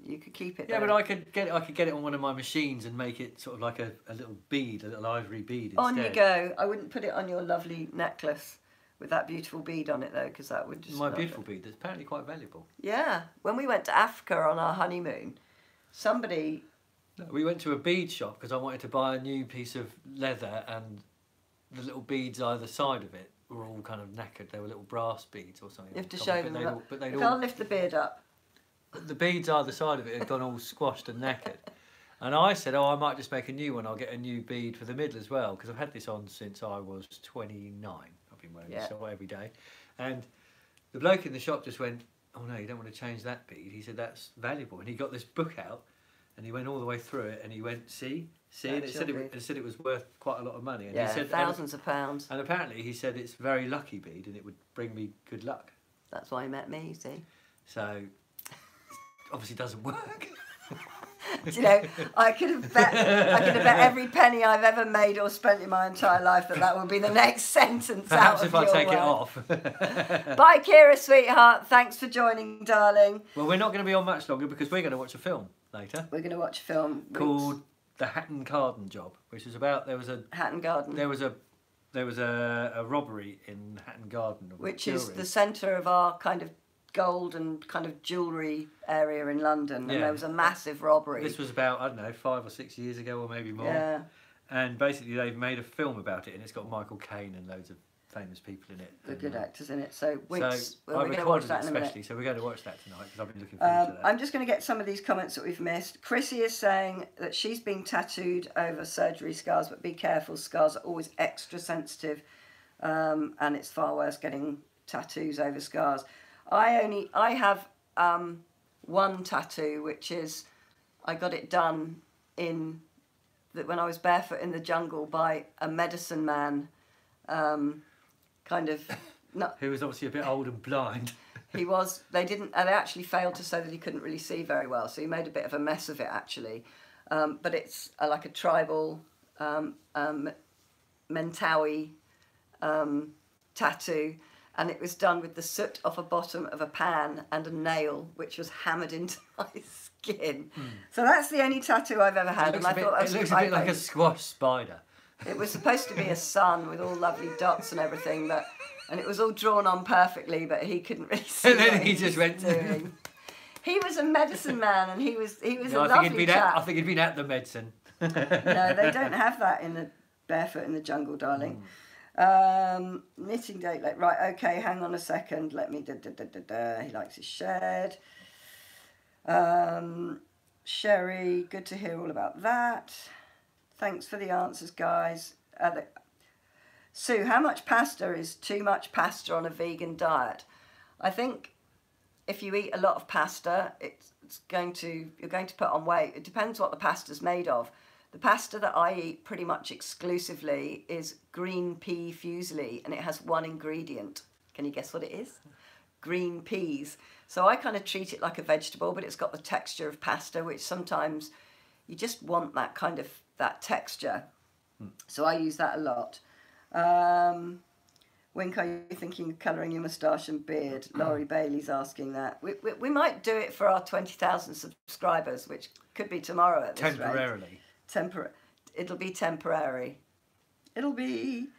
You could keep it. Yeah, though. but I could get it on one of my machines and make it sort of like a little bead, a little ivory bead instead. On you go. I wouldn't put it on your lovely necklace with that beautiful bead on it though, because that would just. My beautiful bead that's apparently quite valuable. Yeah, when we went to Africa on our honeymoon, somebody. We went to a bead shop because I wanted to buy a new piece of leather, and the little beads either side of it were all kind of knackered. They were little brass beads or something. You have to show them. But I'll lift the beard up. The beads either side of it had gone all squashed and knackered. And I said, oh, I might just make a new one. I'll get a new bead for the middle as well, because I've had this on since I was 29. I've been wearing this every day. And the bloke in the shop just went, oh no, you don't want to change that bead. He said, that's valuable. And he got this book out and he went all the way through it and he went, see? And it said it was worth quite a lot of money. And yeah, he said, thousands of pounds. And apparently he said it's a very lucky bead and it would bring me good luck. That's why he met me, you see. So, obviously doesn't work. Do you know, I could have bet every penny I've ever made or spent in my entire life that would be the next sentence Perhaps out of if I your take word. it off. Bye, Kira, sweetheart. Thanks for joining, darling. Well, we're not going to be on much longer because we're going to watch a film later. We're going to watch a film called The Hatton Garden Job, which is about Hatton Garden. There was a robbery in Hatton Garden, which is the centre of our kind of gold and kind of jewellery area in London, and there was a massive robbery. This was about, I don't know, 5 or 6 years ago or maybe more. Yeah. And basically they've made a film about it, and it's got Michael Caine and loads of famous people in it. The good actors in it. So, we're I going to watch that in a minute. especially, so we're going to watch that tonight because I've been looking forward to that. I'm just going to get some of these comments that we've missed. Chrissy is saying that she's been tattooed over surgery scars, but be careful, scars are always extra sensitive, and it's far worse getting tattoos over scars. I have one tattoo, which is I got it done when I was barefoot in the jungle by a medicine man, kind of not. Who was obviously a bit old and blind. He was. They actually failed to say that he couldn't really see very well, so he made a bit of a mess of it actually. But it's like a tribal Mentawi tattoo. And it was done with the soot off a bottom of a pan and a nail, which was hammered into my skin. So that's the only tattoo I've ever had. It looks a bit like a squash spider. It was supposed to be a sun with all lovely dots and everything, and it was all drawn on perfectly, but he couldn't really see. And then what he just went. Doing. He was a medicine man, and he was a I lovely chap. I think he'd been at the medicine. No, they don't have that in the barefoot in the jungle, darling. Knitting date, right, okay, hang on a second, let me he likes his shed. Sherry, good to hear all about that. Thanks for the answers, guys. Sue, how much pasta is too much pasta on a vegan diet? I think if you eat a lot of pasta, you're going to put on weight. It depends what the pasta's made of. The pasta that I eat pretty much exclusively is green pea fusilli, and it has one ingredient. Can you guess what it is? Green peas. So I kind of treat it like a vegetable, but it's got the texture of pasta, which sometimes you just want that kind of that texture. So I use that a lot. Wink, are you thinking of colouring your moustache and beard? Laurie Bailey's asking that. We might do it for our 20,000 subscribers, which could be tomorrow at this rate. Temporarily. It'll be temporary. It'll be.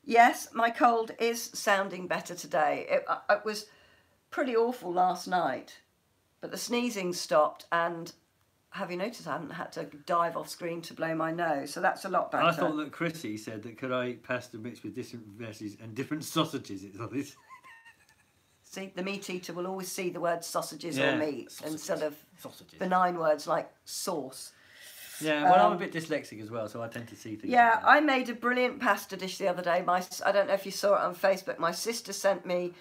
Yes, my cold is sounding better today. It was pretty awful last night, but the sneezing stopped, and have you noticed I haven't had to dive off screen to blow my nose, so that's a lot better. I thought that Chrissy said that could I eat pasta mixed with different veggies and different sausages? It's on this. See, the meat eater will always see the word sausages or meat instead of sausages. Benign words like sauce. Yeah, well, I'm a bit dyslexic as well, so I tend to see things. Yeah, like that. I made a brilliant pasta dish the other day. I don't know if you saw it on Facebook. My sister sent me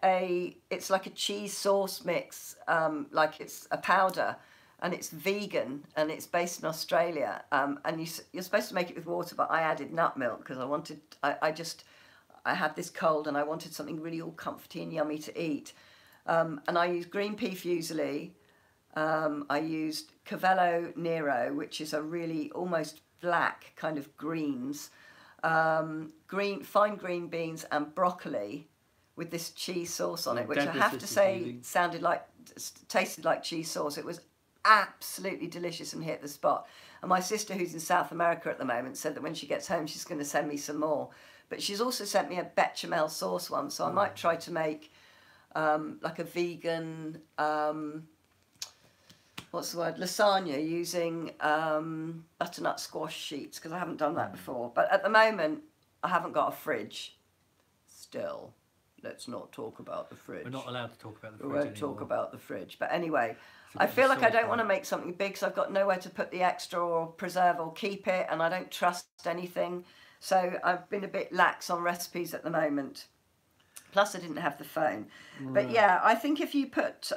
it's like a cheese sauce mix, like it's a powder, and it's vegan, and it's based in Australia. And you're supposed to make it with water, but I added nut milk because I had this cold and I wanted something really all comforty and yummy to eat. And I used green pea fusilli. I used Cavello Nero, which is a really almost black kind of greens, fine green beans and broccoli with this cheese sauce on it, which I have to say tasted like cheese sauce. It was absolutely delicious and hit the spot. And my sister, who's in South America at the moment, said that when she gets home she's going to send me some more. But she's also sent me a bechamel sauce one, so I might try to make like a vegan what's the word, lasagna using butternut squash sheets, because I haven't done that before. But at the moment I haven't got a fridge. Still, let's not talk about the fridge. We're not allowed to talk about the fridge. We won't talk about the fridge. But anyway, I feel like I don't want to make something big because I've got nowhere to put the extra or preserve or keep it, and I don't trust anything. So I've been a bit lax on recipes at the moment. Plus, I didn't have the phone. Right. But yeah, I think if you put,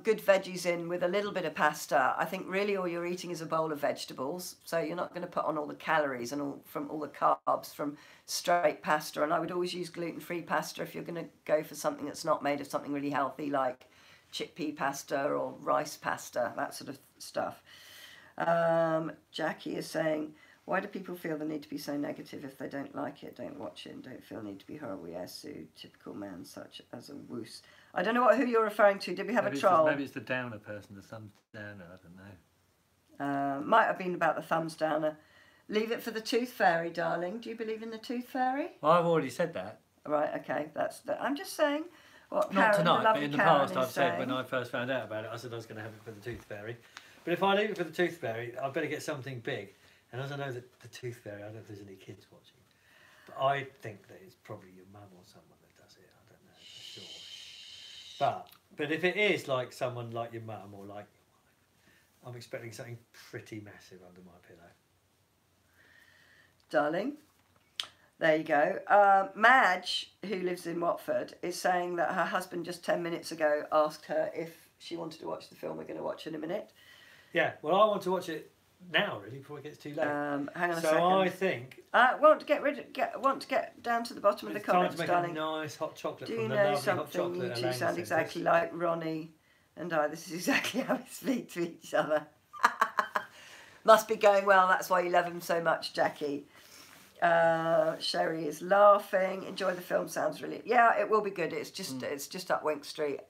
good veggies in with a little bit of pasta, I think really all you're eating is a bowl of vegetables. So you're not going to put on all the calories and all the carbs from straight pasta. And I would always use gluten-free pasta if you're going to go for something that's not made of something really healthy, like chickpea pasta or rice pasta, that sort of stuff. Jackie is saying, why do people feel the need to be so negative? If they don't like it, don't watch it, and don't feel the need to be horrible? Yes, Sue, typical man such as a woos. I don't know who you're referring to. Did we have a troll? Maybe it's the downer person, the thumbs downer, I don't know. Might have been about the thumbs downer. Leave it for the tooth fairy, darling. Do you believe in the tooth fairy? Well, I've already said that. Right, okay. I'm just saying what Not Karen, tonight, but in the past I've saying. said when I first found out about it, I said I was going to have it for the tooth fairy. But if I leave it for the tooth fairy, I better get something big. And as I know that the tooth fairy, I don't know if there's any kids watching, but I think that it's probably your mum or someone that does it. I don't know for sure. But if it is like someone like your mum or like your wife, I'm expecting something pretty massive under my pillow. Darling, there you go. Madge, who lives in Watford, is saying that her husband just 10 minutes ago asked her if she wanted to watch the film we're going to watch in a minute. Yeah, well, I want to watch it now, really, before it gets too late. Hang on a second. So I think want to get down to the bottom of the comments, darling. A nice hot chocolate. Do you know something? You two sound exactly like Ronnie and I. This is exactly how we speak to each other. Must be going well. That's why you love him so much, Jackie. Sherry is laughing. Enjoy the film. Sounds really. Yeah, it will be good. It's just up Wink Street.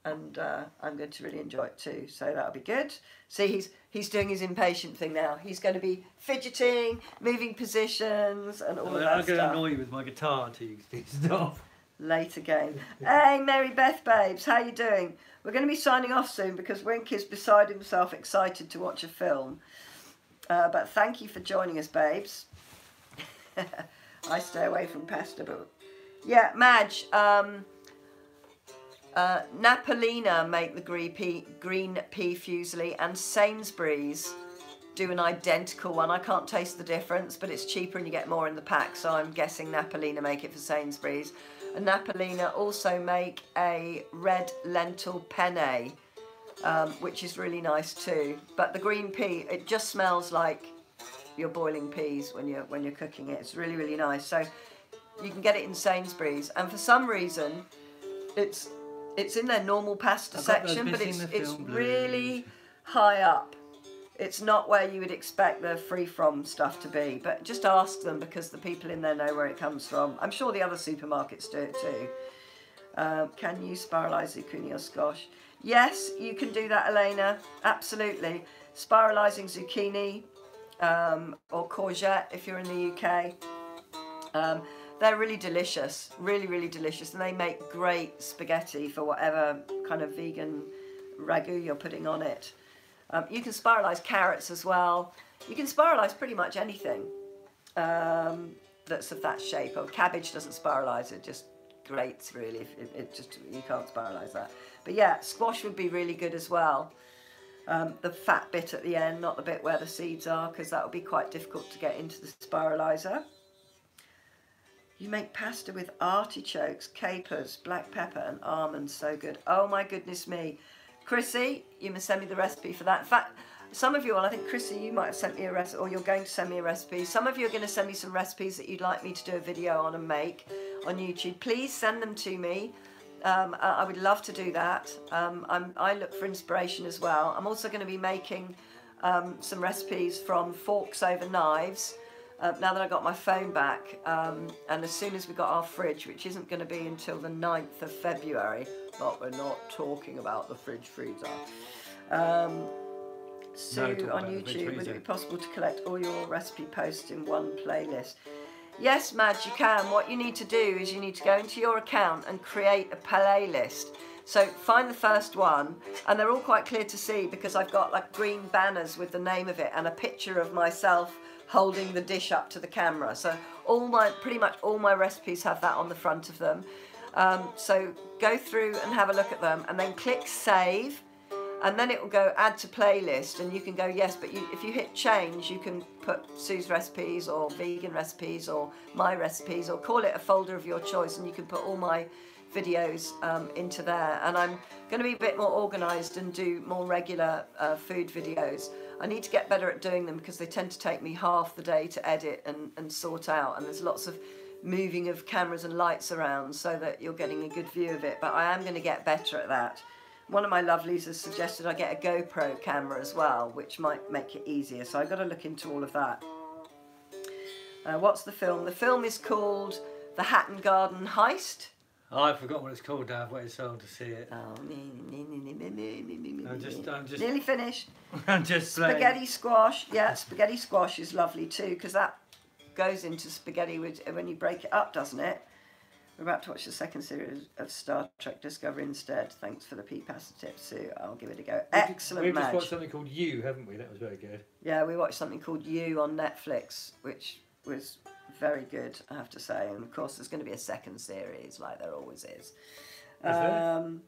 And I'm going to really enjoy it too, so that'll be good. See, he's doing his impatient thing now. He's going to be fidgeting, moving positions, and all of that stuff. I'm going to annoy you with my guitar until you stop. Late again. Hey, Mary Beth babes, how you doing? We're going to be signing off soon because Wink is beside himself, excited to watch a film. But thank you for joining us, babes. I stay away from pasta, but yeah, Madge. Napolina make the green pea fusilli, and Sainsbury's do an identical one. I can't taste the difference, but it's cheaper and you get more in the pack, so I'm guessing Napolina make it for Sainsbury's. And Napolina also make a red lentil penne, which is really nice too. But the green pea, it just smells like you're boiling peas when you're cooking it. It's really, really nice. So you can get it in Sainsbury's, and for some reason it's in their normal pasta section, but it's really high up. It's not where you would expect the free-from stuff to be, but just ask them because the people in there know where it comes from. I'm sure the other supermarkets do it too. Can you spiralise zucchini or squash? Yes, you can do that, Elena. Absolutely. Spiralising zucchini or courgette if you're in the UK. They're really delicious, really, really delicious, and they make great spaghetti for whatever kind of vegan ragu you're putting on it. You can spiralise carrots as well. You can spiralise pretty much anything that's of that shape. Oh, cabbage doesn't spiralise, it just grates really. You can't spiralise that. But yeah, squash would be really good as well. The fat bit at the end, not the bit where the seeds are, because that would be quite difficult to get into the spiraliser. You make pasta with artichokes, capers, black pepper and almonds. So good. Oh my goodness me. Chrissy, you must send me the recipe for that. In fact, some of you, well, I think Chrissy, you might have sent me a recipe, or you're going to send me a recipe. Some of you are going to send me some recipes that you'd like me to do a video on and make on YouTube. Please send them to me. I would love to do that. I look for inspiration as well. I'm also going to be making some recipes from forks over knives. Now that I got my phone back, and as soon as we got our fridge, which isn't going to be until the 9th of February, but we're not talking about the fridge freezer. Sue on YouTube, would it be possible to collect all your recipe posts in one playlist? Yes, Madge, you can. What you need to do is you need to go into your account and create a playlist. So find the first one, and they're all quite clear to see because I've got like green banners with the name of it and a picture of myself holding the dish up to the camera. So pretty much all my recipes have that on the front of them. So go through and have a look at them, and then click save, and then it will go add to playlist, and you can go yes, but if you hit change, you can put Sue's recipes or vegan recipes or my recipes, or call it a folder of your choice, and you can put all my videos into there. And I'm going to be a bit more organised and do more regular food videos. I need to get better at doing them because they tend to take me half the day to edit and sort out, and there's lots of moving of cameras and lights around so that you're getting a good view of it, but I am going to get better at that. One of my lovelies has suggested I get a GoPro camera as well, which might make it easier, so I've got to look into all of that. What's the film? The film is called The Hatton Garden Heist. Oh, I forgot what it's called, Dave. Wait so long to see it. Oh, I'm just nearly finished. I'm just playing. Spaghetti squash. Yeah, spaghetti squash is lovely too, because that goes into spaghetti when you break it up, doesn't it? We're about to watch the second series of Star Trek Discovery instead. Thanks for the pea pasta tips, Sue. I'll give it a go. Excellent, We've just Madge. watched something called You, haven't we? That was very good. Yeah, we watched something called You on Netflix, which was very good, I have to say. And of course, there's going to be a second series, like there always is. So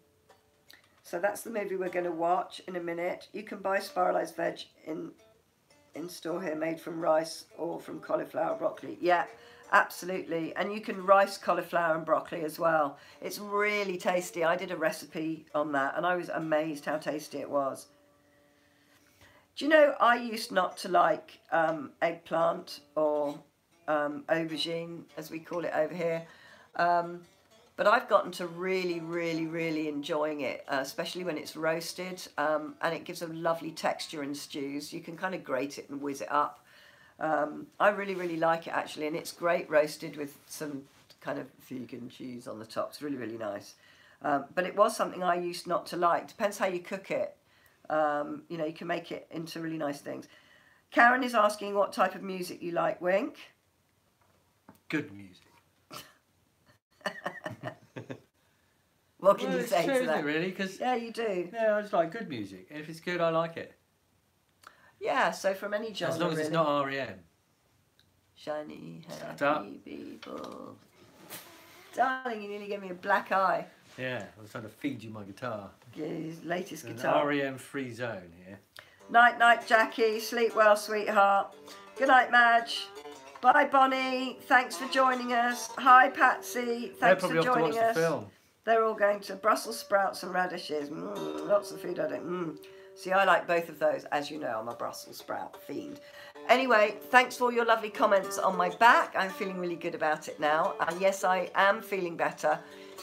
that's the movie we're going to watch in a minute. You can buy spiralised veg in store here, made from rice or from cauliflower, broccoli. Yeah, absolutely. And you can rice cauliflower and broccoli as well. It's really tasty. I did a recipe on that and I was amazed how tasty it was. Do you know, I used not to like eggplant or aubergine, as we call it over here. But I've gotten to really, really, really enjoying it, especially when it's roasted, and it gives a lovely texture in stews. You can kind of grate it and whiz it up. I really, really like it actually, and it's great roasted with some kind of vegan cheese on the top. It's really, really nice. But it was something I used not to like. Depends how you cook it. You know, you can make it into really nice things. Karen is asking what type of music you like, Wink. Good music. What can you say true, to isn't that? it, really? Cause, yeah, you do. Yeah, I just like good music. And if it's good, I like it. Yeah, so from any genre, as long as really. it's not REM. Shiny, Shut happy up. people. Darling, you nearly gave me a black eye. Yeah, I was trying to feed you my guitar. Yeah, his latest An guitar. REM-free zone here. Night, night, Jackie. Sleep well, sweetheart. Good night, Madge. Bye, Bonnie. Thanks for joining us. Hi, Patsy. Thanks for joining us. They're probably off to watch the film. They're all going to Brussels sprouts and radishes. Lots of food I don't. See, I like both of those. As you know, I'm a Brussels sprout fiend. Anyway, thanks for all your lovely comments on my back. I'm feeling really good about it now. And yes, I am feeling better.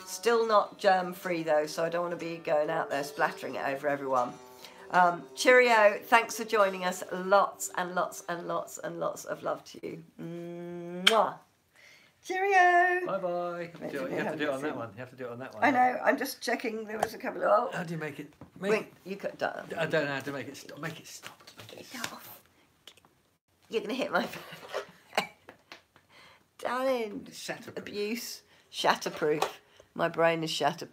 Still not germ-free though, so I don't want to be going out there splattering it over everyone. Cheerio. Thanks for joining us. Lots and lots and lots and lots of love to you. Mwah. Cheerio. Bye bye. You have to do it on that one. You have to do it on that one. I know. I'm just checking. There was a couple of. Oh. How do you make it? Wait, you could. I don't know how to make it stop. Make it stop. Get it off. You're gonna hit my. Darling. Shatterproof. Abuse. Shatterproof. My brain is shatterproof.